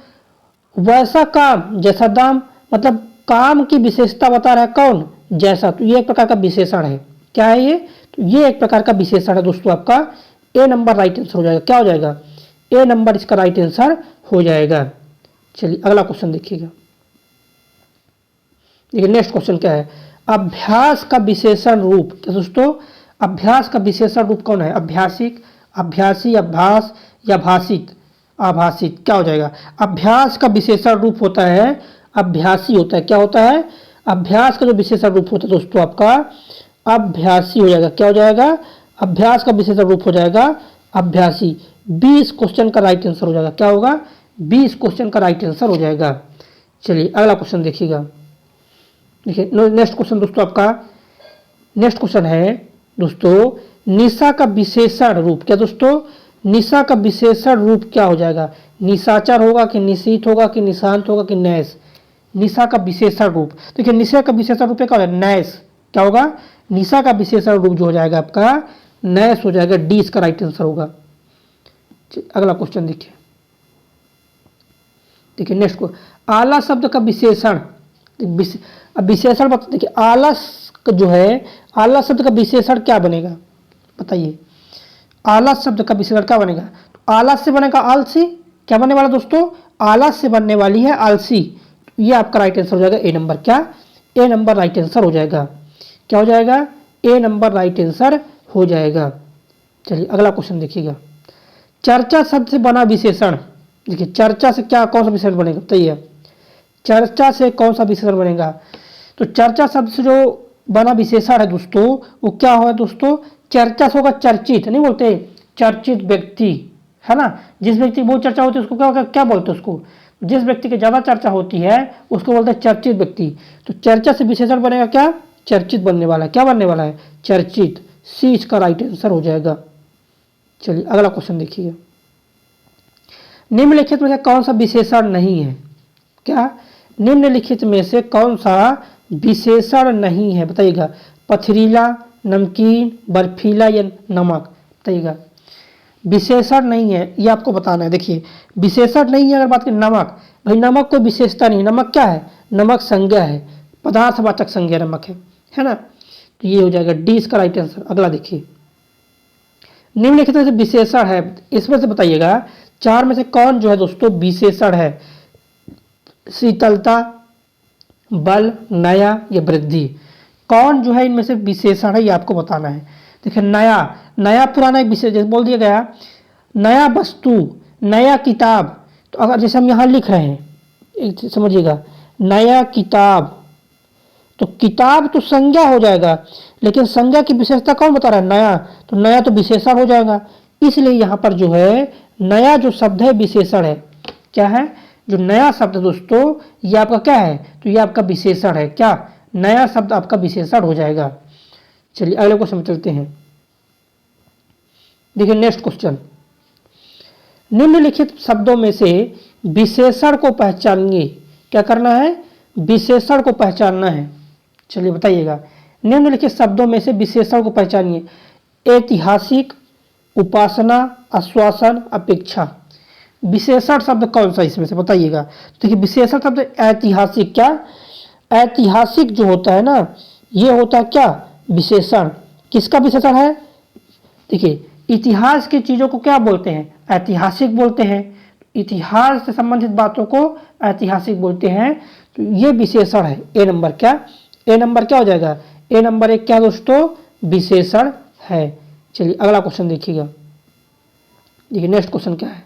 वैसा काम जैसा दाम, मतलब काम की विशेषता बता रहा है कौन, जैसा। तो ये एक प्रकार का विशेषण है। क्या है ये, तो ये एक प्रकार का विशेषण है दोस्तों। आपका ए नंबर राइट आंसर हो जाएगा। क्या हो जाएगा, ए नंबर इसका राइट आंसर हो जाएगा। चलिए अगला क्वेश्चन देखिएगा। देखिए नेक्स्ट क्वेश्चन क्या है, अभ्यास का विशेषण रूप। क्या दोस्तों, अभ्यास का विशेषण रूप कौन है, अभ्यासिक, अभ्यासी, अभ्यास या भाषिक, आभासित। क्या हो जाएगा, अभ्यास का विशेषण रूप होता है अभ्यासी होता है। क्या होता है, अभ्यास का जो विशेषण रूप होता है दोस्तों आपका अभ्यासी हो जाएगा। क्या हो जाएगा, अभ्यास का विशेषण रूप हो जाएगा अभ्यासी। 20 क्वेश्चन का राइट आंसर हो जाएगा। क्या होगा, 20 क्वेश्चन का राइट आंसर हो जाएगा। चलिए अगला क्वेश्चन देखिएगा। देखिए नेक्स्ट क्वेश्चन दोस्तों आपका, नेक्स्ट क्वेश्चन है दोस्तों, निशा का विशेषण रूप। क्या दोस्तों, निशा का विशेषण रूप क्या हो जाएगा, निशाचर होगा कि निशीत होगा कि निशांत होगा कि नैश। निशा का विशेषण रूप, देखिए निशा का विशेषण रूप क्या होगा, नैश। क्या होगा, निशा का विशेषण रूप जो हो जाएगा आपका नैश हो जाएगा। डी इसका राइट आंसर होगा। अगला क्वेश्चन देखिए। देखिए नेक्स्ट को, आला शब्द का विशेषण। विशेषण बता, देखिए आला जो है, आला शब्द का विशेषण क्या बनेगा, बताइए। आला शब्द का विशेषण क्या बनेगा, तो आला से बनेगा आलसी। क्या बनने वाला दोस्तों, आला से बनने वाली है आलसी। ये आपका राइट आंसर हो जाएगा ए नंबर। क्या, ए नंबर राइट आंसर हो जाएगा। क्या हो जाएगा, ए नंबर राइट आंसर हो जाएगा। चलिए अगला क्वेश्चन देखिएगा। चर्चा शब्द से बना विशेषण। देखिए चर्चा से क्या कौन सा विशेषण बनेगा, बताइए। चर्चा से कौन सा विशेषण बनेगा, तो चर्चा शब्द से जो बना विशेषण है दोस्तों वो क्या होगा दोस्तों, चर्चा से होगा चर्चित। नहीं बोलते चर्चित व्यक्ति, है ना। जिस व्यक्ति की बहुत चर्चा होती है उसको क्या होगा, क्या बोलते हैं उसको, जिस व्यक्ति की ज़्यादा चर्चा होती है उसको बोलते हैं चर्चित व्यक्ति। तो चर्चा से विशेषण बनेगा क्या, चर्चित बनने वाला है। क्या बनने वाला है? चर्चित। सी इसका राइट आंसर हो जाएगा। चलिए अगला क्वेश्चन देखिए। निम्नलिखित में से कौन सा विशेषण नहीं है? क्या? निम्नलिखित में से कौन सा विशेषण नहीं है? बताइएगा। पथरीला, नमकीन, बर्फीला या नमक? बताइएगा। विशेषण नहीं है ये आपको बताना है। देखिए विशेषण नहीं है, अगर बात करें नमक, भाई नमक कोई विशेषता नहीं। नमक क्या है? नमक संज्ञा है, पदार्थवाचक संज्ञा नमक है ना। तो ये हो जाएगा डी इसका राइट आंसर। अगला देखिए। निम्नलिखित में से विशेषण है, इसमें से बताइएगा चार में से कौन जो है दोस्तों विशेषण है? शीतलता, बल, नया या वृद्धि? कौन जो है इनमें से विशेषण है ये आपको बताना है। देखिए नया, नया पुराना एक विशेष, जैसे बोल दिया गया नया वस्तु, नया किताब। तो अगर जैसे हम यहाँ लिख रहे हैं, एक चीज़ समझिएगा, नया किताब, तो किताब तो संज्ञा हो जाएगा, लेकिन संज्ञा की विशेषता कौन बता रहा है? नया। तो नया तो विशेषण हो जाएगा, इसलिए यहाँ पर जो है नया जो शब्द है विशेषण है। क्या है? जो नया शब्द दोस्तों ये आपका क्या है? तो ये आपका विशेषण है। क्या? नया शब्द आपका विशेषण हो जाएगा। चलिए अगले क्वेश्चन में चलते हैं। देखिए नेक्स्ट क्वेश्चन। निम्नलिखित शब्दों में से विशेषण को पहचानिए। क्या करना है? विशेषण को पहचानना है। चलिए बताइएगा। निम्नलिखित शब्दों में से विशेषण को पहचानिए। ऐतिहासिक, उपासना, आश्वासन, अपेक्षा। विशेषण शब्द कौन सा इसमें से बताइएगा। देखिए विशेषण शब्द ऐतिहासिक। क्या? ऐतिहासिक जो होता है ना, ये होता है क्या? विशेषण। किसका विशेषण है? देखिए इतिहास की चीज़ों को क्या बोलते हैं? ऐतिहासिक बोलते हैं। इतिहास से संबंधित बातों को ऐतिहासिक बोलते हैं। तो ये विशेषण है। ए नंबर क्या? ए नंबर क्या हो जाएगा? ए नंबर एक क्या दोस्तों? विशेषण है। चलिए अगला क्वेश्चन देखिएगा। देखिए नेक्स्ट क्वेश्चन क्या है।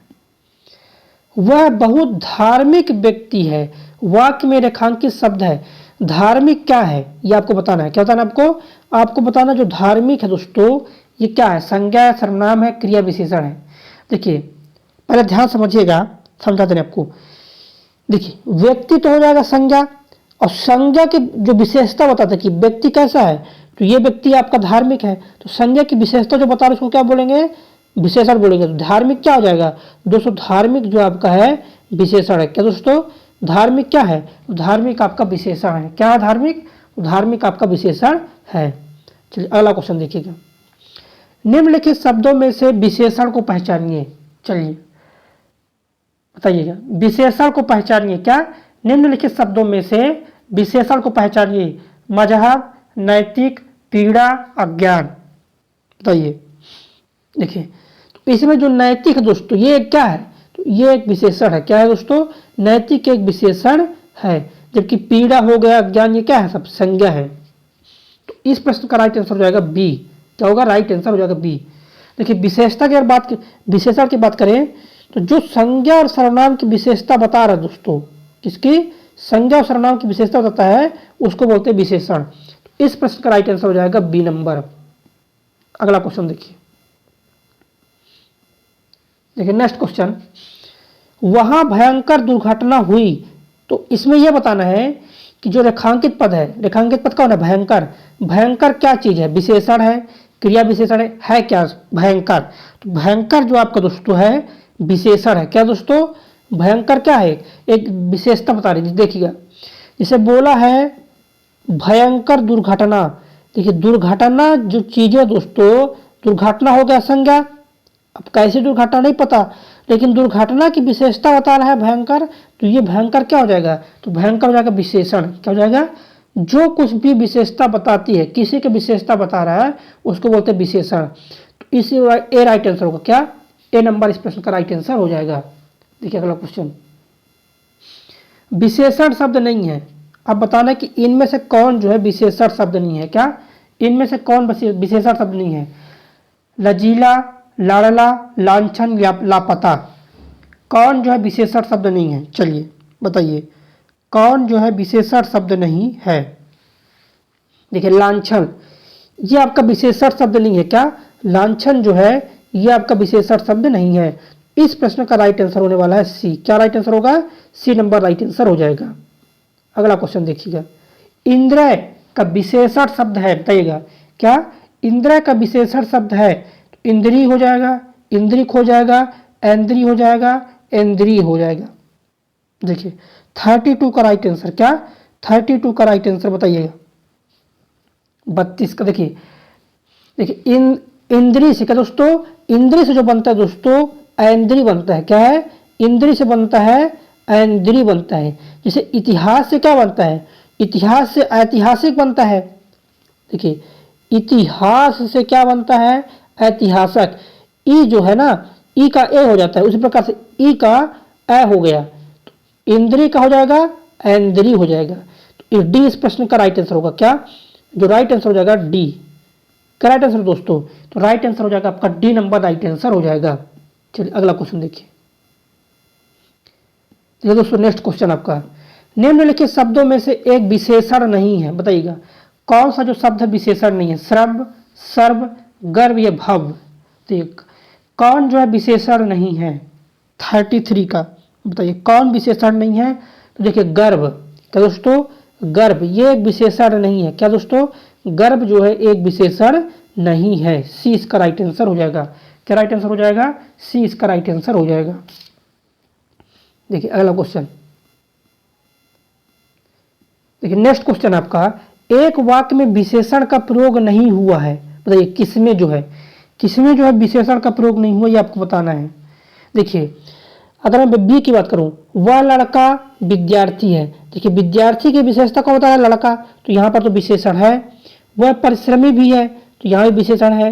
वह बहुत धार्मिक व्यक्ति है। वाक्य में रेखांकित शब्द है। धार्मिक क्या है ये आपको बताना है। क्या बताना है आपको? आपको बताना जो धार्मिक है दोस्तों ये क्या है? संज्ञा है, सर्वनाम है, क्रिया विशेषण है। देखिए पहले ध्यान समझिएगा, समझाते हैं आपको। देखिए व्यक्ति तो हो जाएगा संज्ञा, और संज्ञा की जो विशेषता बताते हैं कि व्यक्ति कैसा है, तो ये व्यक्ति आपका धार्मिक है। तो संज्ञा की विशेषता जो बता रहे उसको क्या बोलेंगे? विशेषण बोलेंगे। तो धार्मिक क्या हो जाएगा दोस्तों? धार्मिक जो आपका है विशेषण है। क्या दोस्तों? धार्मिक क्या है? धार्मिक आपका विशेषण है। क्या है धार्मिक? धार्मिक आपका विशेषण है। चलिए अगला क्वेश्चन देखिएगा। निम्नलिखित शब्दों में से विशेषण को पहचानिए। चलिए बताइएगा। विशेषण को पहचानिए। क्या? निम्नलिखित शब्दों में से विशेषण को पहचानिए। मजहब, नैतिक, पीड़ा, अज्ञान। बताइए। देखिए तो इसमें जो नैतिक है दोस्तों ये क्या है? तो ये एक विशेषण है। क्या है दोस्तों? नैतिक एक विशेषण है। जबकि पीड़ा हो गया, अज्ञान, ये क्या है? सब संज्ञा है। तो इस प्रश्न का राइट आंसर हो जाएगा बी। क्या होगा? राइट आंसर हो जाएगा बी। देखिए विशेषता की अगर बात, विशेषण की बात करें तो जो संज्ञा और सर्वनाम की विशेषता बता रहा है दोस्तों, किसकी? संज्ञा और सर्वनाम की विशेषता बताता है उसको बोलते हैं विशेषण। तो इस प्रश्न का राइट आंसर हो जाएगा बी नंबर। अगला क्वेश्चन देखिए। देखिए नेक्स्ट क्वेश्चन। वहां भयंकर दुर्घटना हुई। तो इसमें यह बताना है कि जो रेखांकित पद है, रेखांकित पद कौन है? भयंकर। भयंकर क्या चीज है? विशेषण है, क्रिया विशेषण है क्या? भयंकर। तो भयंकर जो आपका दोस्तों है विशेषण है। क्या दोस्तों? भयंकर क्या है? एक विशेषता बता रही है। देखिएगा जैसे बोला है भयंकर दुर्घटना। देखिए दुर्घटना जो चीज है दोस्तों, दुर्घटना हो गया संज्ञा। अब कैसी दुर्घटना नहीं पता, लेकिन दुर्घटना की विशेषता बता रहा है भयंकर। तो ये भयंकर क्या हो जाएगा? तो भयंकर हो जाएगा विशेषण। क्या हो जाएगा? जो कुछ भी विशेषता बताती है, किसी की विशेषता बता रहा है उसको बोलते हैं विशेषण। तो इसी ए राइट आंसर होगा। क्या? ए नंबर इस प्रश्न का राइट आंसर हो जाएगा। देखिए अगला क्वेश्चन। विशेषण शब्द नहीं है। अब बताना कि इनमें से कौन जो है विशेषण शब्द नहीं है। क्या? इनमें से कौन विशेषण शब्द नहीं है? लजीला, लाड़ला, लांछन या लापता। कौन जो है विशेषण शब्द नहीं है? चलिए बताइए कौन जो है विशेषण शब्द नहीं है। देखिए लांछन ये आपका विशेषण शब्द नहीं है। क्या? लांछन जो है ये आपका विशेषण शब्द नहीं है। इस प्रश्न का राइट आंसर होने वाला है सी। क्या राइट आंसर होगा? सी नंबर राइट आंसर हो जाएगा। अगला क्वेश्चन देखिएगा। इंद्रिय का विशेषण शब्द है, बताइएगा क्या? इंद्रिय का विशेषण शब्द है तो इंद्रिय हो जाएगा, इंद्रिक हो जाएगा, इंद्रिय हो जाएगा, इंद्रिय हो जाएगा। देखिए 32 का राइट आंसर क्या? 32 का राइट आंसर बताइएगा। 32 का देखिए, देखिए इंद्रिय से क्या दोस्तों? इंद्रिय से जो बनता है दोस्तों ऐन्द्रिय बनता है। क्या है? इंद्रिय से बनता है ऐन्द्रिय बनता है। जैसे इतिहास से क्या बनता है? इतिहास से ऐतिहासिक बनता है। देखिए इतिहास से क्या बनता है? ऐतिहासिक। ई जो है ना, ई का ए हो जाता है, उसी प्रकार से ई का ए हो गया तो इंद्रिय का हो जाएगा, ऐन्द्रिय हो जाएगा। तो डी इस प्रश्न का राइट आंसर होगा। क्या जो राइट आंसर हो जाएगा? डी का राइट आंसर दोस्तों। तो राइट आंसर हो जाएगा आपका डी नंबर राइट आंसर हो जाएगा। चलिए अगला क्वेश्चन देखिए। ये दोस्तों नेक्स्ट क्वेश्चन आपका, निम्नलिखित शब्दों में से एक विशेषण नहीं है, बताइएगा कौन सा जो शब्द है विशेषण नहीं है? श्रव, सर्व, गर्भ या भव। तो कौन जो है विशेषण नहीं है? 33 का बताइए कौन विशेषण नहीं है? तो देखिए गर्भ। क्या दोस्तों? गर्भ ये एक विशेषण नहीं है। क्या दोस्तों? गर्भ जो है एक विशेषण नहीं है। सी इसका राइट आंसर हो जाएगा। क्या राइट आंसर हो जाएगा? सी इसका राइट आंसर हो जाएगा। देखिए अगला क्वेश्चन, देखिए नेक्स्ट क्वेश्चन आपका, एक वाक्य में विशेषण का प्रयोग नहीं हुआ है, बताइए किसमें जो है, किसमें जो है विशेषण का प्रयोग नहीं हुआ, ये आपको बताना है। देखिए अगर मैं बी की बात करूं, वह लड़का विद्यार्थी है। देखिए विद्यार्थी की विशेषता को बता रहा है लड़का, तो यहाँ पर तो विशेषण है। वह परिश्रमी भी है, तो यहाँ भी विशेषण है।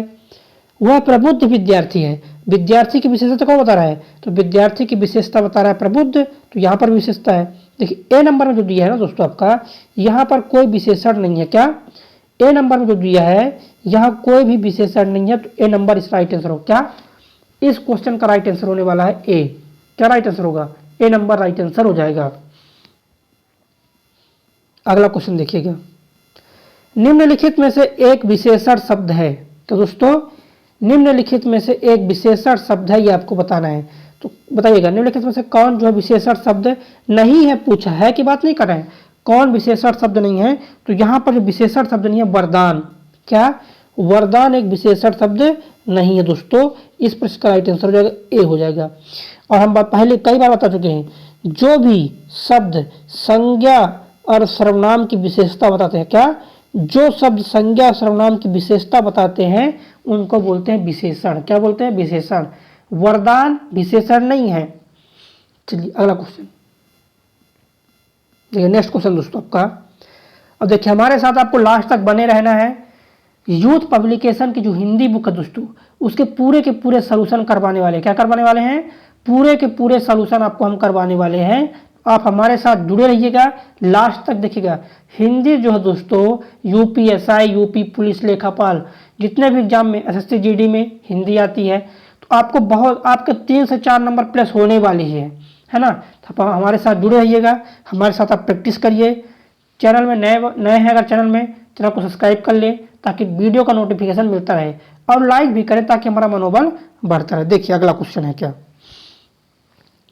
वह प्रबुद्ध विद्यार्थी है, विद्यार्थी की विशेषता को बता रहा है, तो विद्यार्थी की विशेषता बता रहा है प्रबुद्ध, तो यहाँ पर विशेषता है। देखिए ए नंबर में जो दिया है ना दोस्तों आपका, यहाँ पर कोई विशेषण नहीं है। क्या? ए नंबर में जो दिया है यहाँ कोई भी विशेषण नहीं है, तो ए नंबर इस राइट आंसर हो। क्या इस क्वेश्चन का राइट आंसर होने वाला है ए। क्या राइट आंसर होगा? ए नंबर राइट आंसर हो जाएगा। अगला क्वेश्चन देखिएगा, निम्नलिखित में से एक विशेषण शब्द है। तो दोस्तों निम्नलिखित में से एक विशेषण शब्द है, ये आपको बताना है। तो बताइएगा निम्नलिखित में से कौन जो है विशेषण शब्द नहीं है, पूछा है कि बात नहीं कर रहे हैं, कौन विशेषण शब्द नहीं है। तो यहाँ पर जो विशेषण शब्द नहीं है वरदान। क्या? वरदान एक विशेषण शब्द नहीं है दोस्तों। इस प्रश्न का राइट आंसर हो जाएगा ए हो जाएगा। और हम पहले कई बार बता चुके हैं, जो भी शब्द संज्ञा और सर्वनाम की विशेषता बताते हैं, क्या जो शब्द संज्ञा और सर्वनाम की विशेषता बताते हैं उनको बोलते हैं विशेषण। क्या बोलते हैं? विशेषण। वरदान विशेषण नहीं है। चलिए अगला क्वेश्चन देखिए, नेक्स्ट क्वेश्चन दोस्तों आपका। अब देखिए हमारे साथ आपको लास्ट तक बने रहना है। यूथ पब्लिकेशन की जो हिंदी बुक है दोस्तों, उसके पूरे के पूरे सॉल्यूशन करवाने वाले। क्या करवाने वाले हैं? पूरे के पूरे सॉल्यूशन आपको हम करवाने वाले हैं। आप हमारे साथ जुड़े रहिएगा, लास्ट तक देखिएगा। हिंदी जो है दोस्तों, यूपीएसआई, यूपी पुलिस, लेखापाल, जितने भी एग्जाम में एसएससी जीडी में हिंदी आती है, तो आपको बहुत आपके 3 से 4 नंबर प्लस होने वाली है ना। तो आप हमारे साथ जुड़े रहिएगा, हमारे साथ आप प्रैक्टिस करिए। चैनल में नए हैं, अगर चैनल को सब्सक्राइब कर ले ताकि वीडियो का नोटिफिकेशन मिलता रहे, और लाइक भी करें ताकि हमारा मनोबल बढ़ता रहे। देखिए अगला क्वेश्चन है क्या,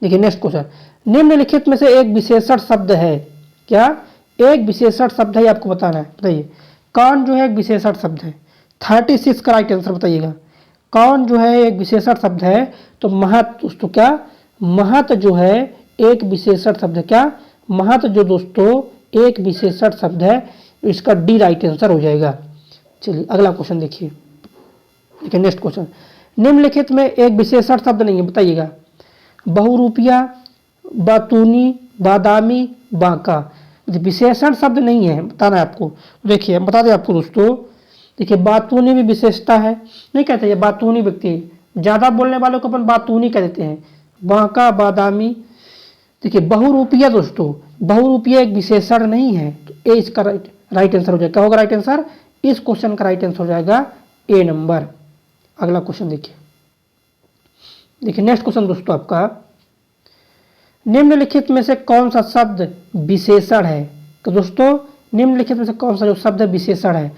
देखिए नेक्स्ट क्वेश्चन, निम्नलिखित में से एक विशेषण शब्द है। क्या एक विशेषण शब्द है, आपको बताना है। बताइए कौन जो है एक विशेषण शब्द है। 36 का राइट आंसर बताइएगा। कौन जो है एक विशेषण शब्द है? तो महत दोस्तों। क्या महत जो है एक विशेषण शब्द है। क्या महत जो दोस्तों एक विशेषण शब्द है, इसका डी राइट आंसर हो जाएगा। चलिए अगला क्वेश्चन देखिए, देखिए नेक्स्ट क्वेश्चन, निम्नलिखित में एक विशेषण शब्द नहीं है, बताइएगा। बहुरूपिया, बातूनी, बादामी, बांका। विशेषण शब्द नहीं है, बताना है आपको। देखिए बता दें आपको दोस्तों, देखिए बातूनी भी विशेषता है, नहीं कहते ये बातूनी व्यक्ति, ज़्यादा बोलने वालों को अपन बातूनी कह देते हैं। बांका, बादामी। देखिए बहुरूपिया दोस्तों, बहुरूपिया एक विशेषण नहीं है, तो ए इसका राइट आंसर हो जाएगा। क्या होगा राइट आंसर? इस क्वेश्चन का राइट आंसर हो जाएगा ए नंबर। अगला क्वेश्चन देखिए, देखिए नेक्स्ट क्वेश्चन दोस्तों आपका, निम्नलिखित में से कौन सा शब्द विशेषण है। तो दोस्तों निम्नलिखित में से कौन सा जो शब्द विशेषण है?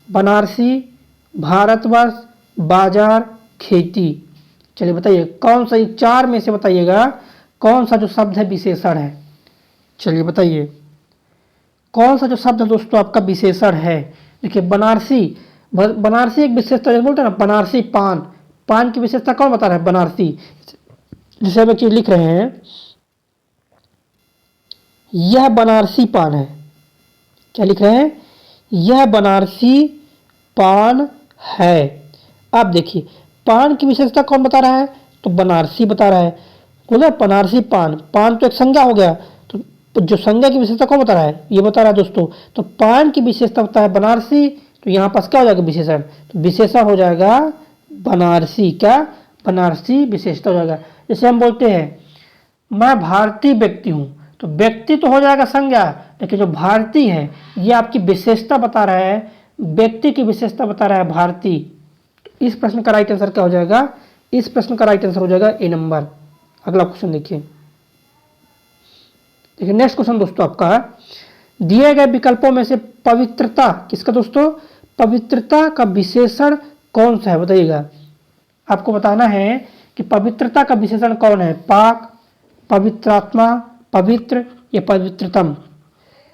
बनारसी, भारतवर्ष, बाजार, खेती। चलिए बताइए कौन सा, 4 में से बताइएगा कौन सा जो शब्द है विशेषण है। चलिए बताइए कौन सा जो शब्द है दोस्तों आपका विशेषण है। देखिए बनारसी, बनारसी एक विशेषता, जैसे बोलते हैं ना बनारसी पान, पान की विशेषता कौन बता रहा है, बनारसी। जैसे हम एक चीज लिख रहे हैं, यह बनारसी पान है, क्या लिख रहे हैं, यह बनारसी पान है। आप देखिए पान की विशेषता कौन बता रहा है, तो बनारसी बता रहा है। बोला बनारसी पान, पान तो एक संज्ञा हो गया, तो जो संज्ञा की विशेषता कौन बता रहा है, ये बता रहा है दोस्तों। तो पान की विशेषता बता है बनारसी, तो यहाँ पास क्या हो जाएगा विशेषण, तो विशेषण हो जाएगा बनारसी, क्या, बनारसी विशेषता हो जाएगा। जैसे हम बोलते हैं मैं भारतीय व्यक्ति हूँ, तो व्यक्ति तो हो जाएगा संज्ञा, लेकिन जो भारतीय है ये आपकी विशेषता बता रहा है, व्यक्ति की विशेषता बता रहा है भारतीय। तो इस प्रश्न का राइट आंसर क्या हो जाएगा, इस प्रश्न का राइट आंसर हो जाएगा ए नंबर। अगला क्वेश्चन देखिए, देखिए नेक्स्ट क्वेश्चन दोस्तों आपका, दिए गए विकल्पों में से पवित्रता किसका दोस्तों, पवित्रता का विशेषण कौन सा है बताइएगा। आपको बताना है कि पवित्रता का विशेषण कौन है, पाक, पवित्रात्मा, पवित्र या पवित्रतम।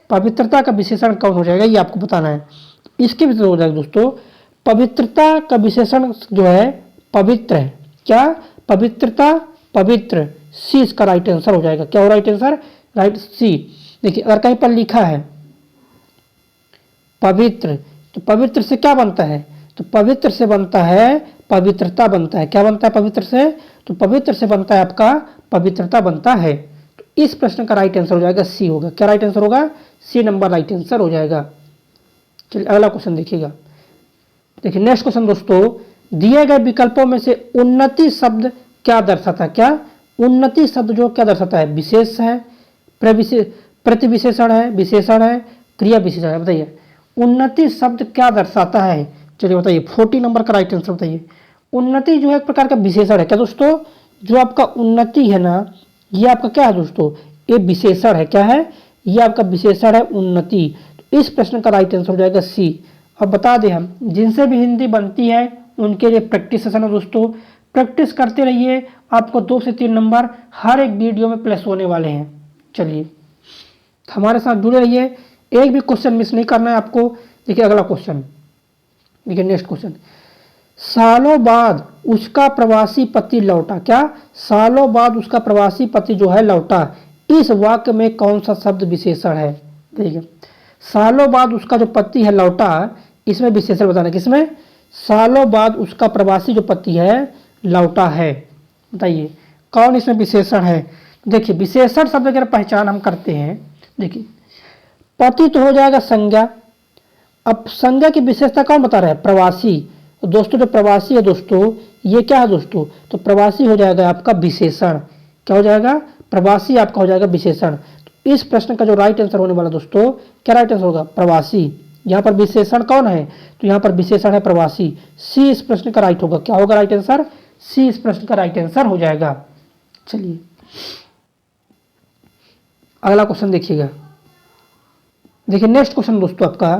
पवित्रता का विशेषण कौन हो जाएगा ये आपको बताना है। इसके विशेषण हो जाएगा दोस्तों, पवित्रता का विशेषण जो है पवित्र है, क्या, पवित्रता, पवित्र, सी इसका राइट आंसर हो जाएगा। क्या हो राइट आंसर, राइट सी। देखिए अगर कहीं पर लिखा है पवित्र, तो पवित्र से क्या बनता है, तो पवित्र से बनता है पवित्रता बनता है, क्या बनता है पवित्र से, तो पवित्र से बनता है आपका पवित्रता बनता है। तो इस प्रश्न का राइट आंसर हो जाएगा सी होगा। क्या राइट आंसर होगा, सी नंबर राइट आंसर हो जाएगा। चलिए अगला क्वेश्चन देखिएगा। देखिए नेक्स्ट क्वेश्चन दोस्तों, दिए गए विकल्पों में से उन्नति शब्द क्या दर्शाता है, क्या, उन्नति शब्द जो क्या दर्शाता है, विशेष है, प्रतिविशेषण है, विशेषण है, क्रिया विशेषण है, बताइए उन्नति शब्द क्या दर्शाता है। चलिए बताइए 40 नंबर का राइट आंसर बताइए। उन्नति जो है एक प्रकार का विशेषण है, क्या दोस्तों, जो आपका उन्नति है ना, ये आपका क्या है दोस्तों, ये विशेषण है, क्या है, ये आपका विशेषण है उन्नति। तो इस प्रश्न का राइट आंसर हो जाएगा सी। अब बता दें हम, जिनसे भी हिंदी बनती है उनके लिए प्रैक्टिस सेशन है दोस्तों, प्रैक्टिस करते रहिए, आपको 2 से 3 नंबर हर एक वीडियो में प्लस होने वाले हैं। चलिए हमारे साथ जुड़े रहिए, एक भी क्वेश्चन मिस नहीं करना है आपको। देखिए अगला क्वेश्चन, देखिए नेक्स्ट क्वेश्चन, सालों बाद उसका प्रवासी पति लौटा, क्या, सालों बाद उसका प्रवासी पति जो है लौटा, इस वाक्य में कौन सा शब्द विशेषण है। देखिए सालों बाद उसका जो पति है लौटा, इसमें विशेषण बताना, किसमें, सालों बाद उसका प्रवासी जो पति है लौटा है, बताइए कौन इसमें विशेषण है। देखिए विशेषण शब्द अगर पहचान हम करते हैं, देखिए पति तो हो जाएगा संज्ञा, अब संज्ञा की विशेषता कौन बता रहा है, प्रवासी। तो दोस्तों जो प्रवासी है दोस्तों, ये क्या है दोस्तों, तो प्रवासी हो जाएगा आपका विशेषण, क्या हो जाएगा, प्रवासी आपका हो जाएगा विशेषण। तो इस प्रश्न का जो राइट आंसर होने वाला दोस्तों, क्या राइट आंसर होगा, प्रवासी। यहाँ पर विशेषण कौन है, तो यहाँ पर विशेषण है प्रवासी, सी इस प्रश्न का राइट होगा। क्या होगा राइट आंसर, सी इस प्रश्न का राइट आंसर हो जाएगा। चलिए अगला क्वेश्चन देखिएगा। देखिए नेक्स्ट क्वेश्चन दोस्तों आपका,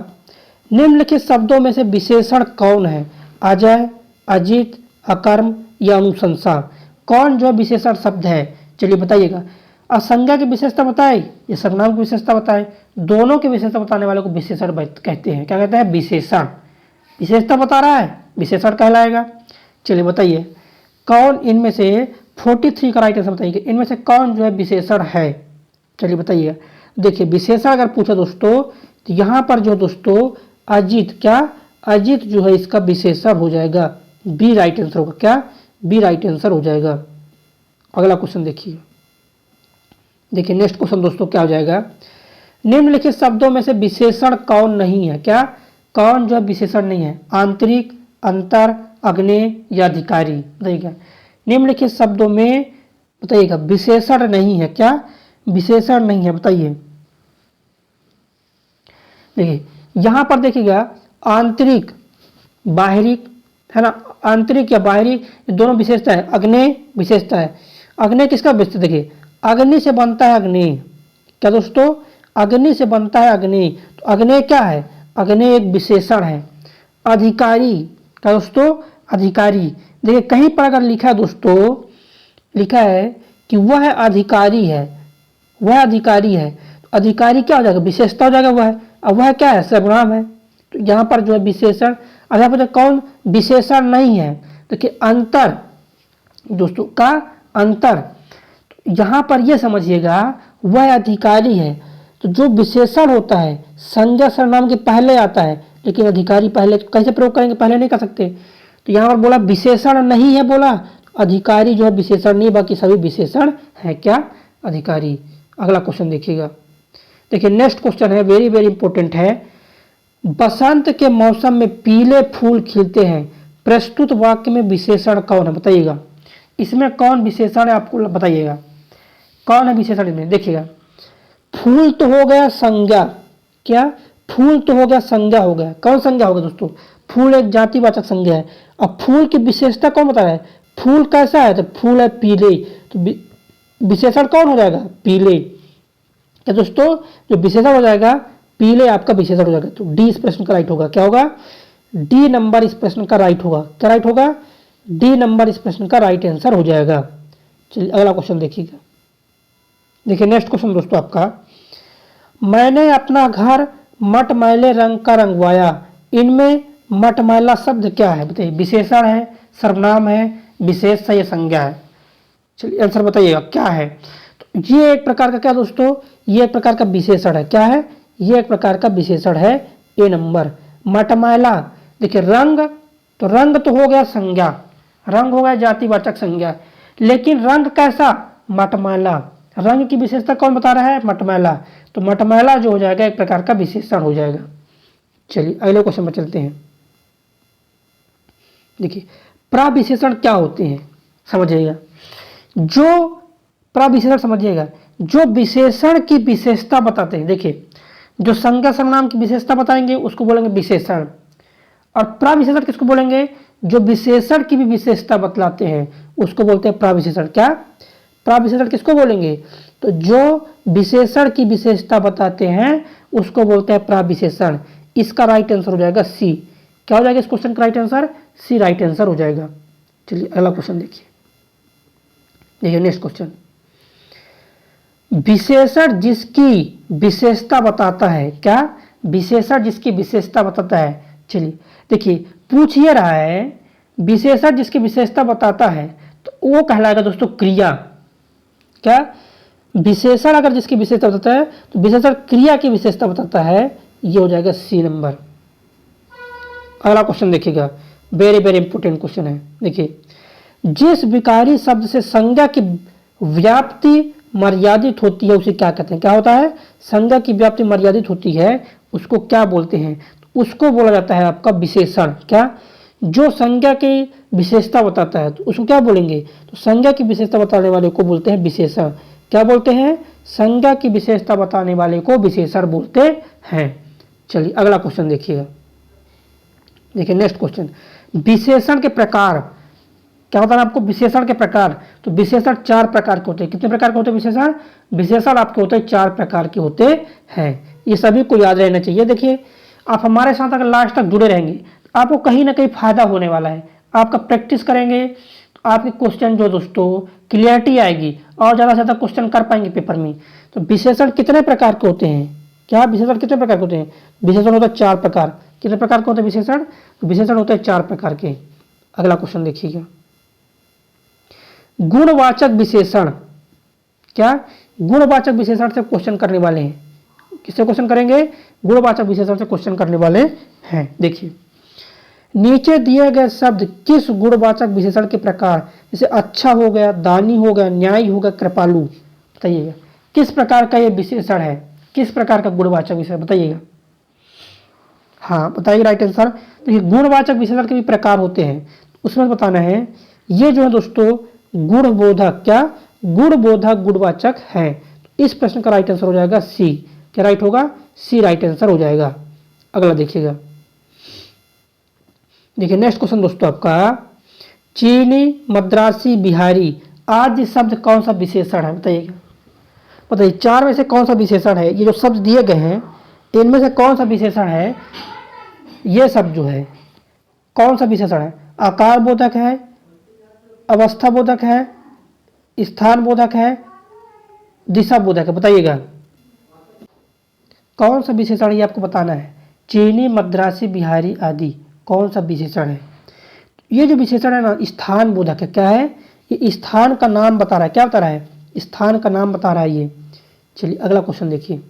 निम्नलिखित शब्दों में से विशेषण कौन है, अजय, अजित, अकर्म या अनुशंसा, कौन जो विशेषण शब्द है। चलिए बताइएगा, असंज्ञा की विशेषता बताए या सर्वनाम की विशेषता बताए, दोनों की विशेषता बताने वाले को विशेषण कहते हैं, क्या कहते हैं, विशेषण। विशेषता बता रहा है विशेषण कहलाएगा। चलिए बताइए कौन इनमें से 43 का राइट आंसर बताइए, इनमें से कौन जो है विशेषण है। चलिए बताइए, देखिए विशेषण अगर पूछा दोस्तों, तो यहाँ पर जो दोस्तों अजित, क्या, अजित जो है इसका विशेषण हो जाएगा, बी राइट आंसर होगा, क्या, बी राइट आंसर हो जाएगा। अगला क्वेश्चन देखिए। देखिए नेक्स्ट क्वेश्चन दोस्तों क्या हो जाएगा, निम्नलिखित शब्दों में से विशेषण कौन नहीं है, क्या, कौन जो विशेषण नहीं है, आंतरिक, अंतर, अग्नेय या अधिकारी, बताइएगा निम्नलिखित शब्दों में बताइएगा विशेषण नहीं है, क्या, विशेषण नहीं है, बताइए। देखिए यहां पर देखिएगा आंतरिक, बाहरी है ना, आंतरिक या बाहरी दोनों विशेषता है, अग्नेय विशेषता है। अग्नेय किसका विशेषता, देखिए अग्नि से बनता है अग्नि, क्या दोस्तों, अग्नि से बनता है अग्नि, तो अग्नेय क्या है, अग्नेय एक विशेषण है। अधिकारी, क्या दोस्तों, अधिकारी। देखिए कहीं पर अगर लिखा है दोस्तों, लिखा है कि वह अधिकारी है, वह अधिकारी है, तो अधिकारी क्या हो जाएगा, विशेषता हो जाएगा वह। अब वह क्या है, सर्वनाम है। तो यहाँ पर जो है विशेषण, अब यहाँ पर कौन विशेषण नहीं है, देखिए अंतर दोस्तों का अंतर। तो यहाँ पर यह समझिएगा वह अधिकारी है। तो जो विशेषण होता है संज्ञा सर्वनाम के पहले आता है, लेकिन अधिकारी पहले कैसे प्रयोग करेंगे, पहले नहीं कर सकते। तो यहाँ पर बोला विशेषण नहीं है, बोला अधिकारी जो है विशेषण नहीं, बाकी सभी विशेषण है क्या, अधिकारी। अगला क्वेश्चन देखिएगा, देखिए नेक्स्ट क्वेश्चन है, वेरी वेरी इंपॉर्टेंट है। बसंत के मौसम में पीले फूल खिलते हैं, प्रस्तुत वाक्य में विशेषण कौन है, बताइएगा। इसमें कौन विशेषण है आपको बताइएगा, कौन है विशेषण इसमें। देखिएगा फूल तो हो गया संज्ञा, क्या फूल तो हो गया संज्ञा हो गया, कौन संज्ञा होगा दोस्तों, फूल एक जातिवाचक संज्ञा है। अब फूल की विशेषता कौन बता रहा है, फूल कैसा है, तो फूल है पीले, तो विशेषण कौन हो जाएगा, पीले। क्या दोस्तों, जो विशेषण हो जाएगा पीले आपका विशेषण हो जाएगा। तो डी इस प्रश्न का राइट होगा, क्या होगा, डी नंबर इस प्रश्न का राइट होगा। क्या राइट होगा, डी नंबर इस प्रश्न का राइट आंसर हो जाएगा। चलिए अगला क्वेश्चन देखिएगा, देखिए नेक्स्ट क्वेश्चन दोस्तों आपका, मैंने अपना घर मटमैले रंग का रंगवाया, इनमें मटमैला शब्द क्या है, बताइए, विशेषण है, सर्वनाम है, विशेष या संज्ञा है। चलिए आंसर बताइएगा क्या है। तो ये एक प्रकार का क्या दोस्तों, ये एक प्रकार का विशेषण है, क्या है, ये एक प्रकार का विशेषण है, ए नंबर। मटमैला, देखिए रंग, तो रंग तो हो गया संज्ञा, रंग हो गया जातिवाचक संज्ञा, लेकिन रंग कैसा, मटमैला। रंग की विशेषता कौन बता रहा है, मटमैला। तो मटमैला जो हो जाएगा एक प्रकार का विशेषण हो जाएगा। चलिए अगले क्वेश्चन में चलते हैं, देखिए प्रविशेषण क्या होते हैं, समझिएगा। जो प्रविशेषण समझिएगा, जो विशेषण की विशेषता बताते हैं, देखिए जो संज्ञा सर्वनाम की विशेषता बताएंगे उसको बोलेंगे विशेषण, और प्रविशेषण किसको बोलेंगे, जो विशेषण की भी विशेषता बतलाते हैं उसको बोलते हैं प्रविशेषण। क्या, प्रविशेषण किसको बोलेंगे, तो जो विशेषण की विशेषता बताते हैं उसको बोलते हैं प्रविशेषण। इसका राइट आंसर हो जाएगा सी। क्या हो जाएगा इस क्वेश्चन का राइट आंसर, सी राइट आंसर हो जाएगा। चलिए अगला क्वेश्चन देखिए, देखिए नेक्स्ट क्वेश्चन, विशेषण जिसकी विशेषता बताता है, क्या, विशेषण जिसकी विशेषता बताता है। चलिए देखिए पूछ ये रहा है विशेषण जिसकी विशेषता बताता है, तो वो कहलाएगा दोस्तों क्रिया। क्या, विशेषण अगर जिसकी विशेषता बताता है तो विशेषण क्रिया की विशेषता बताता है, ये हो जाएगा सी नंबर। अगला क्वेश्चन देखिएगा, वेरी वेरी इंपॉर्टेंट क्वेश्चन है। देखिए जिस विकारी शब्द से संज्ञा की व्याप्ति मर्यादित होती है उसे क्या कहते हैं, क्या होता है, संज्ञा की व्याप्ति मर्यादित होती है उसको क्या बोलते हैं, तो उसको बोला जाता है आपका विशेषण। क्या, जो संज्ञा की विशेषता बताता है तो उसको क्या बोलेंगे, तो संज्ञा की विशेषता बताने वाले को बोलते हैं विशेषण। क्या बोलते हैं, संज्ञा की विशेषता बताने वाले को विशेषण बोलते हैं। चलिए अगला क्वेश्चन देखिएगा, देखिए नेक्स्ट क्वेश्चन, विशेषण के प्रकार क्या होता है आपको, विशेषण के प्रकार। तो विशेषण चार प्रकार के होते हैं, कितने प्रकार के होते हैं विशेषण, विशेषण आपके होते हैं चार प्रकार के होते हैं, ये सभी को याद रहना चाहिए। देखिए आप हमारे साथ अगर लास्ट तक जुड़े रहेंगे तो आपको कहीं ना कहीं फायदा होने वाला है, आपका प्रैक्टिस करेंगे तो आपके क्वेश्चन जो दोस्तों क्लियरिटी आएगी और ज़्यादा से ज़्यादा क्वेश्चन कर पाएंगे पेपर में। तो विशेषण कितने प्रकार के होते हैं, क्या विशेषण कितने प्रकार के होते हैं, विशेषण होता है चार प्रकार। कितने प्रकार के होते हैं विशेषण, विशेषण होते हैं चार प्रकार के। अगला क्वेश्चन देखिएगा, गुणवाचक विशेषण। क्या, गुणवाचक विशेषण से क्वेश्चन करने वाले हैं, किससे क्वेश्चन करेंगे, गुणवाचक विशेषण से क्वेश्चन करने वाले हैं। देखिए नीचे दिए गए शब्द किस गुणवाचक विशेषण के प्रकार, जैसे अच्छा हो गया, दानी हो गया, न्यायी हो गया, कृपालु, बताइएगा किस प्रकार का ये विशेषण है, किस प्रकार का गुणवाचक विशेषण, बताइएगा। हाँ बताइए राइट आंसर। देखिए गुणवाचक विशेषण के भी प्रकार होते हैं, उसमें बताना है। ये जो है दोस्तों गुणबोधक, क्या, गुणबोधक गुणवाचक है। तो इस प्रश्न का राइट आंसर हो जाएगा सी। क्या राइट होगा, सी राइट आंसर हो जाएगा। अगला देखिएगा, देखिए नेक्स्ट क्वेश्चन दोस्तों आपका, चीनी, मद्रासी, बिहारी आदि शब्द कौन सा विशेषण है, बताइएगा। बताइए चार में से कौन सा विशेषण है, ये जो शब्द दिए गए हैं इनमें से कौन सा विशेषण है, ये सब जो है कौन सा विशेषण है, आकार बोधक है, अवस्था बोधक है, स्थान बोधक है, दिशा बोधक है, बताइएगा। कौन सा विशेषण ये आपको बताना है। चीनी, मद्रासी, बिहारी आदि कौन सा विशेषण है। ये जो विशेषण है ना स्थान बोधक है। क्या है ये, स्थान का नाम बता रहा है। क्या बता रहा है, स्थान का नाम बता रहा है ये। चलिए अगला क्वेश्चन देखिए,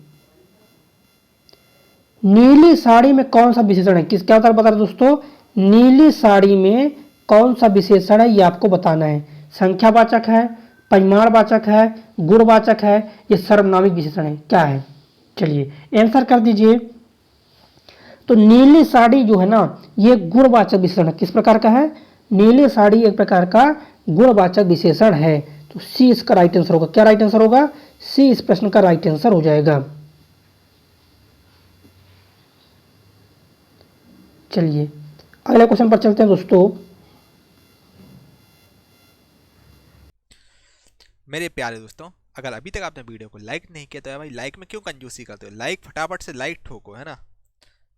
नीली साड़ी में कौन सा विशेषण है। किस क्या बता रहा है दोस्तों, नीली साड़ी में कौन सा विशेषण है ये आपको बताना है। संख्यावाचक है, परिमाणवाचक है, गुणवाचक है, ये सर्वनामिक विशेषण है। क्या है, चलिए आंसर कर दीजिए। तो नीली साड़ी जो है ना ये गुणवाचक विशेषण है। किस प्रकार का है, नीली साड़ी एक प्रकार का गुणवाचक विशेषण है। तो सी इसका राइट आंसर होगा। क्या राइट आंसर होगा, सी इस प्रश्न का राइट आंसर हो जाएगा। चलिए अगले क्वेश्चन पर चलते हैं दोस्तों। मेरे प्यारे दोस्तों, अगर अभी तक आपने वीडियो को लाइक नहीं किया तो यार भाई लाइक में क्यों कंजूसी करते हो, लाइक फटाफट से लाइक ठोको, है ना,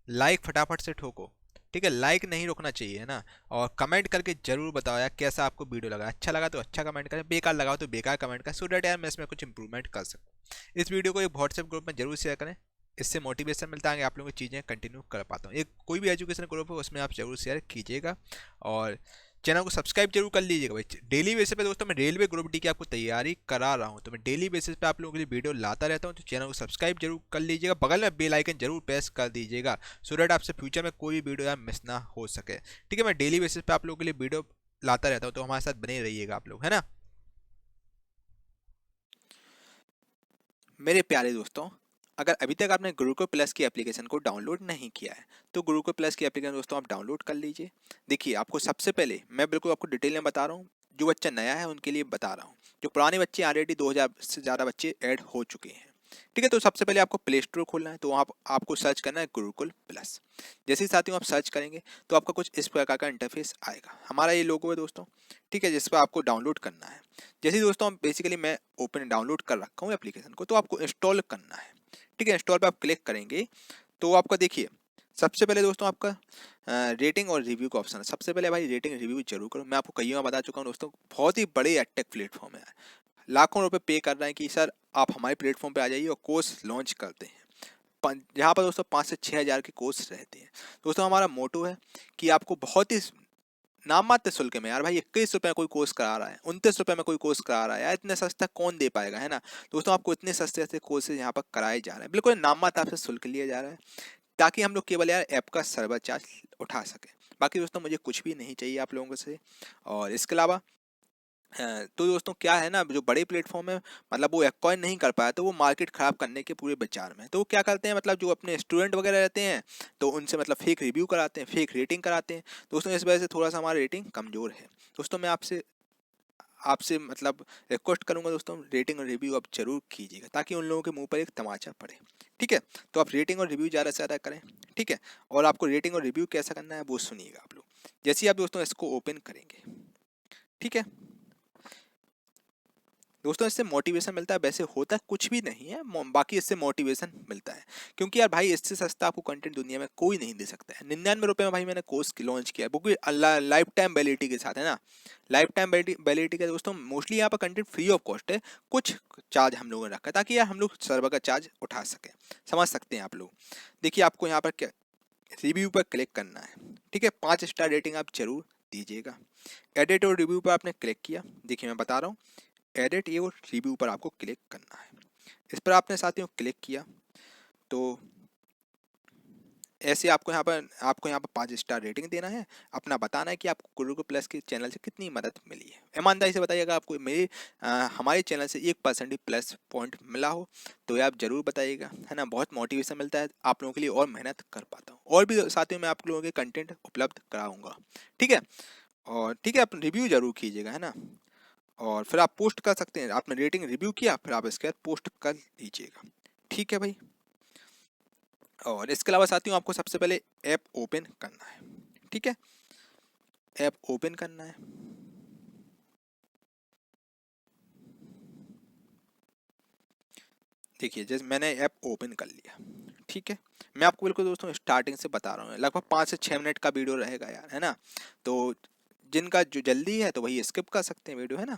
लाइक फटाफट से ठोको। ठीक है, लाइक नहीं रोकना चाहिए, है ना। और कमेंट करके जरूर बताओ यार कैसा आपको वीडियो लगा, अच्छा लगा तो अच्छा कमेंट करें, बेकार लगा तो बेकार कमेंट करें, सो डैट यार मैं इसमें कुछ इंप्रूवमेंट कर सकूँ। इस वीडियो को एक व्हाट्सएप ग्रुप में जरूर शेयर करें, इससे मोटिवेशन मिलता है, आप लोगों की चीज़ें कंटिन्यू कर पाता हूँ। एक कोई भी एजुकेशन ग्रुप है उसमें आप जरूर शेयर कीजिएगा, और चैनल को सब्सक्राइब जरूर कर लीजिएगा भाई। डेली बेसिस पे दोस्तों मैं रेलवे ग्रुप डी की आपको तैयारी करा रहा हूँ, तो मैं डेली बेसिस पे आप लोगों के लिए वीडियो लाता रहता हूँ, तो चैनल को सब्सक्राइब जरूर कर लीजिएगा, बगल में बेल आइकन जरूर प्रेस कर दीजिएगा, सो दैट आपसे फ्यूचर में कोई भी वीडियो यार मिस ना हो सके। ठीक है, मैं डेली बेसिस पे आप लोगों के लिए वीडियो लाता रहता हूँ, तो हमारे साथ बने रहिएगा आप लोग, है ना। मेरे प्यारे दोस्तों, अगर अभी तक आपने गुरुकुल प्लस की एप्लीकेशन को डाउनलोड नहीं किया है तो गुरुकुल प्लस की एप्लीकेशन दोस्तों आप डाउनलोड कर लीजिए। देखिए आपको सबसे पहले मैं बिल्कुल आपको डिटेल में बता रहा हूँ, जो बच्चा नया है उनके लिए बता रहा हूँ, जो पुराने बच्चे ऑलरेडी 2000 से ज़्यादा बच्चे ऐड हो चुके हैं। ठीक है, तो सबसे पहले आपको प्ले स्टोर खोलना है, तो वहाँ आपको सर्च करना है गुरुकुल प्लस। जैसे ही साथियों आप सर्च करेंगे तो आपका कुछ इस प्रकार का इंटरफेस आएगा, हमारा ये लोगो है दोस्तों। ठीक है, जिस पर आपको डाउनलोड करना है। जैसे ही दोस्तों बेसिकली मैं ओपन डाउनलोड कर रखा हूँ एप्लीकेशन को, तो आपको इंस्टॉल करना है। ठीक है, इंस्टॉल पे आप क्लिक करेंगे तो आपका देखिए सबसे पहले दोस्तों आपका रेटिंग और रिव्यू का ऑप्शन है। सबसे पहले भाई रेटिंग रिव्यू जरूर करो, मैं आपको कई बार बता चुका हूँ दोस्तों, बहुत ही बड़े एडटेक प्लेटफॉर्म है, लाखों रुपए पे कर रहे हैं कि सर आप हमारे प्लेटफॉर्म पे आ जाइए और कोर्स लॉन्च करते हैं, जहाँ पर दोस्तों 5 से 6 हज़ार के कोर्स रहते हैं। दोस्तों हमारा मोटो है कि आपको बहुत ही नाम मात्र शुल्क में, यार भाई 21 रुपये में कोई कोर्स करा रहा है, 29 रुपये में कोई कोर्स करा रहा है, यार इतने सस्ता कौन दे पाएगा, है ना। दोस्तों आपको इतने सस्ते सस्ते कोर्सेज यहाँ पर कराए जा रहे हैं, बिल्कुल नाम मात्र आपसे शुल्क लिया जा रहा है, ताकि हम लोग केवल यार ऐप का सर्वर चार्ज उठा सकें। बाकी दोस्तों मुझे कुछ भी नहीं चाहिए आप लोगों से। और इसके अलावा तो दोस्तों क्या है ना, जो बड़े प्लेटफॉर्म है मतलब वो एक्वायर नहीं कर पाया, तो वो मार्केट खराब करने के पूरे विचार में, तो वो क्या करते हैं मतलब जो अपने स्टूडेंट वगैरह रहते हैं तो उनसे मतलब फेक रिव्यू कराते हैं, फेक रेटिंग कराते हैं। दोस्तों इस वजह से थोड़ा सा हमारा रेटिंग कमज़ोर है। दोस्तों मैं आपसे आपसे मतलब रिक्वेस्ट करूंगा दोस्तों, रेटिंग और रिव्यू आप जरूर कीजिएगा, ताकि उन लोगों के मुंह पर एक तमाचा पड़े। ठीक है, तो आप रेटिंग और रिव्यू ज़्यादा से ज़्यादा करें। ठीक है, और आपको रेटिंग और रिव्यू कैसा करना है वो सुनिएगा आप लोग। जैसे ही आप दोस्तों इसको ओपन करेंगे, ठीक है दोस्तों, इससे मोटिवेशन मिलता है, वैसे होता कुछ भी नहीं है, बाकी इससे मोटिवेशन मिलता है, क्योंकि यार भाई इससे सस्ता आपको कंटेंट दुनिया में कोई नहीं दे सकता है। 99 रुपये में भाई मैंने कोर्स लॉन्च किया है, वो भी लाइफ टाइम वैलिडिटी के साथ, है ना। लाइफ टाइम वैलिडिटी का दोस्तों मोस्टली यहाँ पर कंटेंट फ्री ऑफ कॉस्ट है, कुछ चार्ज हम लोगों ने रखा है ताकि यार हम लोग सर्वर का चार्ज उठा सकें, समझ सकते हैं आप लोग। देखिए आपको यहाँ पर क्या रिव्यू पर क्लिक करना है। ठीक है, 5 स्टार रेटिंग आप जरूर दीजिएगा। एडिट और रिव्यू पर आपने क्लिक किया, देखिए मैं बता रहा हूँ, एडिट ये और रिव्यू पर आपको क्लिक करना है। इस पर आपने साथियों क्लिक किया तो ऐसे आपको यहाँ पर 5 स्टार रेटिंग देना है, अपना बताना है कि आपको गुरुकुल प्लस के चैनल से कितनी मदद मिली है। ईमानदारी से बताइएगा, आपको हमारे चैनल से 1% भी प्लस पॉइंट मिला हो तो ये आप जरूर बताइएगा, है ना। बहुत मोटिवेशन मिलता है आप लोगों के लिए और मेहनत कर पाता हूँ, और भी साथियों मैं आप लोगों के कंटेंट उपलब्ध कराऊंगा। ठीक है, और ठीक है आप रिव्यू जरूर कीजिएगा, है ना। और फिर आप पोस्ट कर सकते हैं, आपने रेटिंग रिव्यू किया फिर आप इसके बाद पोस्ट कर लीजिएगा। ठीक है भाई, और इसके अलावा साथियों आपको सबसे पहले ऐप ओपन करना है। ठीक है, ऐप ओपन करना है। देखिए जैसे मैंने ऐप ओपन कर लिया। ठीक है, मैं आपको बिल्कुल दोस्तों स्टार्टिंग से बता रहा हूँ, लगभग 5 से 6 मिनट का वीडियो रहेगा यार, है ना। तो जिनका जो जल्दी है तो वही स्किप कर सकते हैं वीडियो, है ना।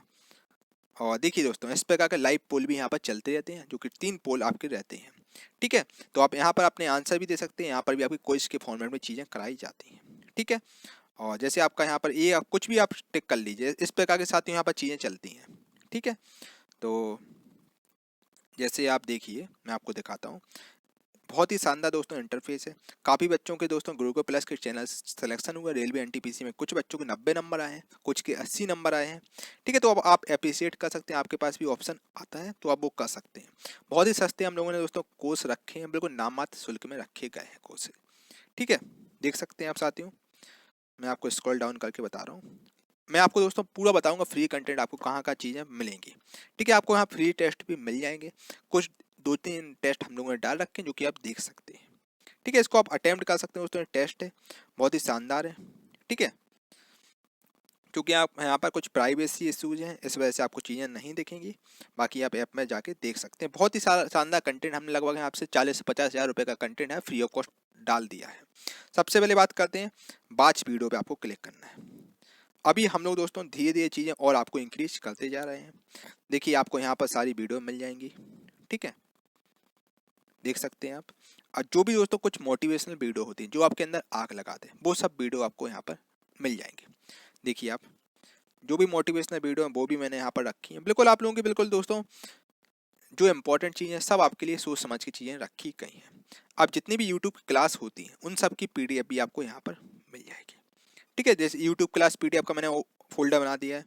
और देखिए दोस्तों इस प्रकार के लाइव पोल भी यहाँ पर चलते रहते हैं, जो कि 3 पोल आपके रहते हैं। ठीक है। तो आप यहाँ पर अपने आंसर भी दे सकते हैं, यहाँ पर भी आपकी क्विज के फॉर्मेट में चीज़ें कराई जाती हैं। ठीक है। और जैसे आपका यहाँ पर ये आप कुछ भी आप टिक कर लीजिए, इस प्रकार के साथ यहाँ पर चीज़ें चलती हैं। ठीक है। तो जैसे आप देखिए, मैं आपको दिखाता हूँ, बहुत ही शानदार दोस्तों इंटरफेस है। काफ़ी बच्चों के दोस्तों गुरुकुल प्लस के चैनल सिलेक्शन हुआ रेलवे एनटीपीसी में, कुछ बच्चों के 90 नंबर आए हैं, कुछ के 80 नंबर आए हैं। ठीक है। तो अब आप अप्रिशिएट कर सकते हैं, आपके पास भी ऑप्शन आता है तो आप वो कर सकते हैं। बहुत ही सस्ते हम लोगों ने दोस्तों कोर्स रखे हैं, बिल्कुल नाम मात्र शुल्क में रखे गए हैं कोर्स। ठीक है। देख सकते हैं आप साथियों, मैं आपको स्क्रॉल डाउन करके बता रहा हूँ। मैं आपको दोस्तों पूरा बताऊंगा फ्री कंटेंट आपको कहाँ कहाँ चीज़ें मिलेंगी। ठीक है। आपको यहाँ फ्री टेस्ट भी मिल जाएंगे, कुछ 2-3 टेस्ट हम लोगों ने डाल रखे हैं जो कि आप देख सकते हैं। ठीक है। इसको आप अटेम्प्ट कर सकते हैं दोस्तों, टेस्ट है बहुत ही शानदार है। ठीक है। क्योंकि आप यहाँ पर कुछ प्राइवेसी इश्यूज हैं, इस वजह से आपको चीज़ें नहीं दिखेंगी, बाकी आप ऐप में जाके देख सकते हैं। बहुत ही शानदार कंटेंट हमने लगभग यहाँ आपसे 40 से 50 हज़ार रुपये का कंटेंट है फ्री ऑफ कॉस्ट डाल दिया है। सबसे पहले बात करते हैं, बाच वीडियो पे आपको क्लिक करना है। अभी हम लोग दोस्तों धीरे धीरे चीज़ें और आपको इंक्रीज करते जा रहे हैं। देखिए आपको यहाँ पर सारी वीडियो मिल जाएंगी। ठीक है। देख सकते हैं आप। और जो भी दोस्तों कुछ मोटिवेशनल वीडियो होती है जो आपके अंदर आग लगा दे, वो सब वीडियो आपको यहाँ पर मिल जाएंगे। देखिए आप, जो भी मोटिवेशनल वीडियो है वो भी मैंने यहाँ पर रखी है। बिल्कुल आप लोगों की बिल्कुल दोस्तों जो इंपॉर्टेंट चीज़ें सब आपके लिए सोच समझ की चीज़ें रखी गई हैं। अब जितनी भी यूट्यूब क्लास होती हैं उन सब की पीडीएफ भी आपको यहाँ पर मिल जाएगी। ठीक है। जैसे यूट्यूब क्लास पीडीएफ का मैंने फोल्डर बना दिया है,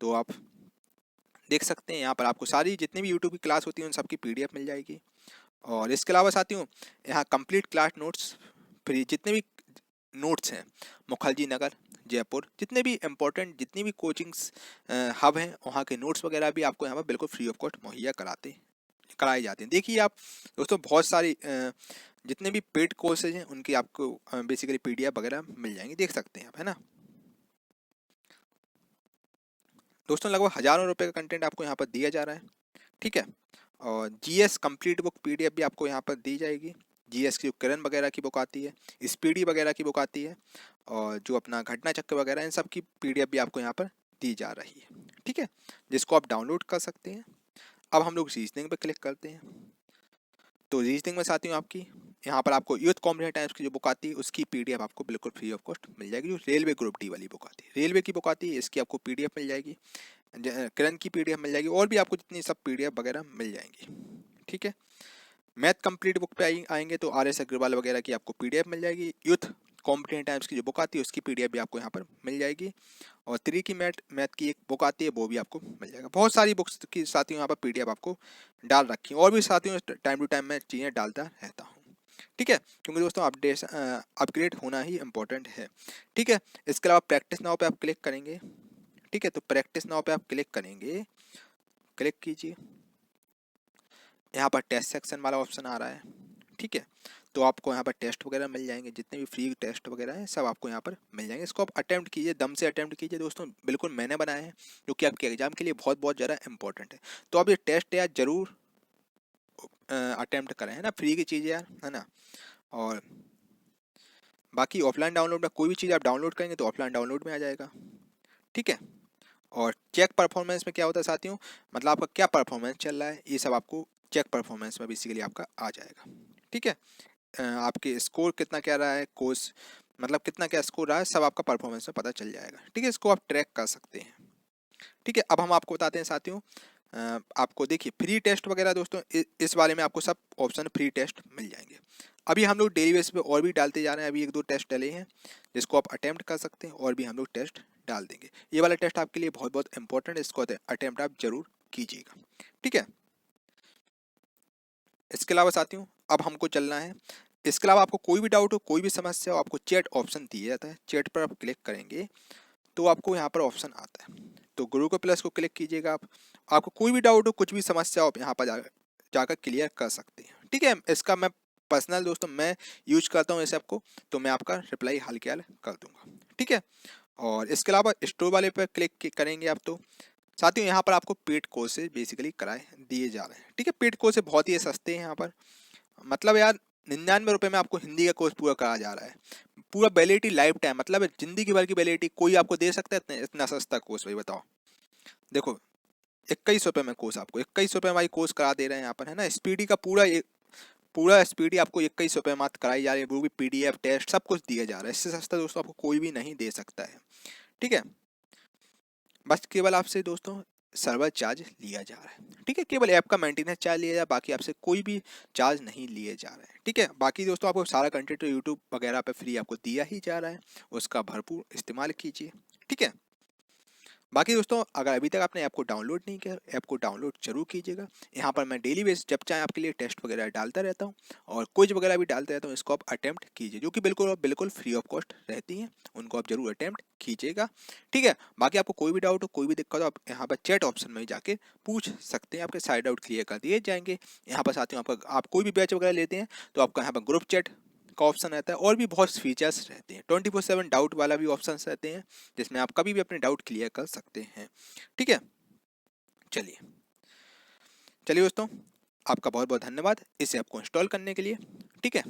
तो आप देख सकते हैं यहाँ पर आपको सारी जितनी भी यूट्यूब की क्लास होती है उन सब की पीडीएफ मिल जाएगी। और इसके अलावा साथियों यहाँ कंप्लीट क्लास नोट्स फ्री, जितने भी नोट्स हैं मुखर्जी नगर जयपुर, जितने भी इम्पोर्टेंट जितनी भी कोचिंग्स हब हैं वहाँ के नोट्स वगैरह भी आपको यहाँ पर बिल्कुल फ्री ऑफ कॉस्ट मुहैया कराए जाते हैं। देखिए आप दोस्तों बहुत सारी जितने भी पेड कोर्सेज हैं उनकी आपको बेसिकली पीडीएफ वगैरह मिल जाएंगी, देख सकते हैं आप, है ना दोस्तों। लगभग हज़ारों रुपए का कंटेंट आपको यहाँ पर दिया जा रहा है। ठीक है। और जीएस कंप्लीट बुक पीडीएफ भी आपको यहाँ पर दी जाएगी। जीएस की किरण वगैरह की बुक आती है, स्पीडी वगैरह की बुक आती है, और जो अपना घटना चक्र वगैरह इन सब की पीडीएफ भी आपको यहाँ पर दी जा रही है। ठीक है। जिसको आप डाउनलोड कर सकते हैं। अब हम लोग रीजनिंग पे क्लिक करते हैं। तो रीजनिंग में साथियों आपकी यहाँ पर आपको यूथ कॉम्पिटिटिव टाइम्स की जो बुक आती है उसकी पीडीएफ आपको बिल्कुल फ्री ऑफ कॉस्ट मिल जाएगी। जो रेलवे ग्रुप डी वाली बुक आती है, रेलवे की बुक आती है, इसकी आपको पीडीएफ मिल जाएगी, किरण की पीडीएफ मिल जाएगी, और भी आपको जितनी सब पीडीएफ वगैरह मिल जाएंगी। ठीक है। मैथ कंप्लीट बुक पे आएंगे तो आर एस अग्रवाल वगैरह की आपको पीडीएफ मिल जाएगी। यूथ कॉम्पिटिटिव टाइम्स की जो बुक आती है उसकी पीडीएफ भी आपको यहाँ पर मिल जाएगी, और 3 की मैथ की एक बुक आती है वो भी आपको मिल जाएगा। बहुत सारी बुक्स की साथियों यहाँ पर पीडीएफ आपको डाल रखी है, और भी साथियों टाइम टू टाइम मैं चीज़ें डालता रहता हूँ। ठीक है। क्योंकि दोस्तों अपग्रेड होना ही इम्पोर्टेंट है। ठीक है। इसके अलावा प्रैक्टिस नाउ पे आप क्लिक करेंगे। ठीक है। तो प्रैक्टिस नाउ पे आप क्लिक करेंगे, क्लिक कीजिए, यहाँ पर टेस्ट सेक्शन वाला ऑप्शन आ रहा है। ठीक है। तो आपको यहाँ पर टेस्ट वगैरह मिल जाएंगे, जितने भी फ्री टेस्ट वगैरह हैं सब आपको यहाँ पर मिल जाएंगे। इसको आप अटेम्प्ट कीजिए, दम से अटेम्प्ट कीजिए दोस्तों, बिल्कुल मैंने बनाया है जो कि आपके एग्जाम के लिए बहुत बहुत ज़्यादा इंपॉर्टेंट है। तो आप ये टेस्ट यार जरूर अटेम्प्ट करें, है ना, फ्री की चीज़ यार, है ना। और बाकी ऑफलाइन डाउनलोड में कोई भी चीज़ आप डाउनलोड करेंगे तो ऑफलाइन डाउनलोड में आ जाएगा। ठीक है। और चेक परफॉर्मेंस में क्या होता है साथियों, मतलब आपका क्या परफॉर्मेंस चल रहा है ये सब आपको चेक परफॉर्मेंस में बेसिकली आपका आ जाएगा। ठीक है। आपके स्कोर कितना क्या रहा है, कोर्स मतलब कितना क्या स्कोर रहा है, सब आपका परफॉर्मेंस में पता चल जाएगा। ठीक है। इसको आप ट्रैक कर सकते हैं। ठीक है। अब हम आपको बताते हैं साथियों, आपको देखिए फ्री टेस्ट वगैरह दोस्तों इस वाले में आपको सब ऑप्शन फ्री टेस्ट मिल जाएंगे। अभी हम लोग डेली बेस पे और भी डालते जा रहे हैं, अभी 1-2 टेस्ट डले हैं जिसको आप अटेम्प्ट कर सकते हैं, और भी हम लोग टेस्ट डाल देंगे। ये वाला टेस्ट आपके लिए बहुत बहुत इंपॉर्टेंट है, इसको अटेम्प्ट आप जरूर कीजिएगा। ठीक है। इसके अलावा साथियों अब हमको चलना है, इसके अलावा आपको कोई भी डाउट हो, कोई भी समस्या हो, आपको चैट ऑप्शन दिया जाता है। चैट पर आप क्लिक करेंगे तो आपको यहाँ पर ऑप्शन आता है, तो गुरुकुल प्लस को क्लिक कीजिएगा आप। आपको कोई भी डाउट हो, कुछ भी समस्या हो, आप यहाँ पर जाकर क्लियर कर सकते हैं। ठीक है। इसका मैं पर्सनल दोस्तों मैं यूज करता हूँ इस ऐप को, तो मैं आपका रिप्लाई हाल के हाल कर दूंगा। ठीक है। और इसके अलावा स्टोर वाले पर क्लिक करेंगे आप, तो साथियों यहाँ पर आपको पेड कोर्सेज बेसिकली कराए दिए जा रहे हैं। ठीक है। पेड कोर्स बहुत ही सस्ते हैं यहाँ पर, मतलब यार 99 रुपये में आपको हिंदी का कोर्स पूरा कराया जा रहा है, पूरा वैलिडिटी लाइफ टाइम, मतलब जिंदगी भर की वैलिडिटी कोई आपको दे सकता है इतना सस्ता कोर्स, भाई बताओ। देखो 21 रुपये में कोर्स, आपको 21 रुपये हमारी कोर्स करा दे रहे हैं यहाँ पर, है ना। स्पीडी का पूरा पूरा स्पीडी आपको 21 रुपये मात्र कराई जा रही है, वो भी PDF टेस्ट सब कुछ दिया जा रहा है। इससे सस्ता दोस्तों आपको कोई भी नहीं दे सकता है। ठीक है, बस केवल आपसे दोस्तों सर्वर चार्ज लिया जा रहा है। ठीक है, केवल ऐप का मेंटेनेंस चार्ज लिया जा रहा है, बाकी आपसे कोई भी चार्ज नहीं लिए जा रहा है। ठीक है, बाकी दोस्तों आपको सारा कंटेंट यूट्यूब वगैरह पे फ्री आपको दिया ही जा रहा है, उसका भरपूर इस्तेमाल कीजिए। ठीक है, बाकी दोस्तों अगर अभी तक आपने ऐप को डाउनलोड नहीं किया, ऐप को डाउनलोड जरूर कीजिएगा। यहाँ पर मैं डेली बेस जब चाहे आपके लिए टेस्ट वगैरह डालता रहता हूँ और क्विज वगैरह भी डालता रहता हूँ, इसको आप अटेम्प्ट कीजिए, जो कि बिल्कुल फ्री ऑफ कॉस्ट रहती हैं, उनको आप जरूर अटेम्प्ट कीजिएगा। ठीक है, बाकी आपको कोई भी डाउट हो, कोई भी दिक्कत हो, आप यहाँ पर चैट ऑप्शन में जाके पूछ सकते हैं, आपके सारे डाउट क्लियर कर दिए जाएंगे। यहाँ पर साथियों आपका आप कोई भी बैच वगैरह लेते हैं तो आपका यहाँ पर ग्रुप चैट का ऑप्शन रहता है और भी बहुत फीचर्स रहते हैं। 24/7 डाउट वाला भी ऑप्शन रहते हैं, जिसमें आप कभी भी अपने डाउट क्लियर कर सकते हैं। ठीक है, चलिए चलिए दोस्तों, आपका बहुत बहुत धन्यवाद इस ऐप को इंस्टॉल करने के लिए। ठीक है।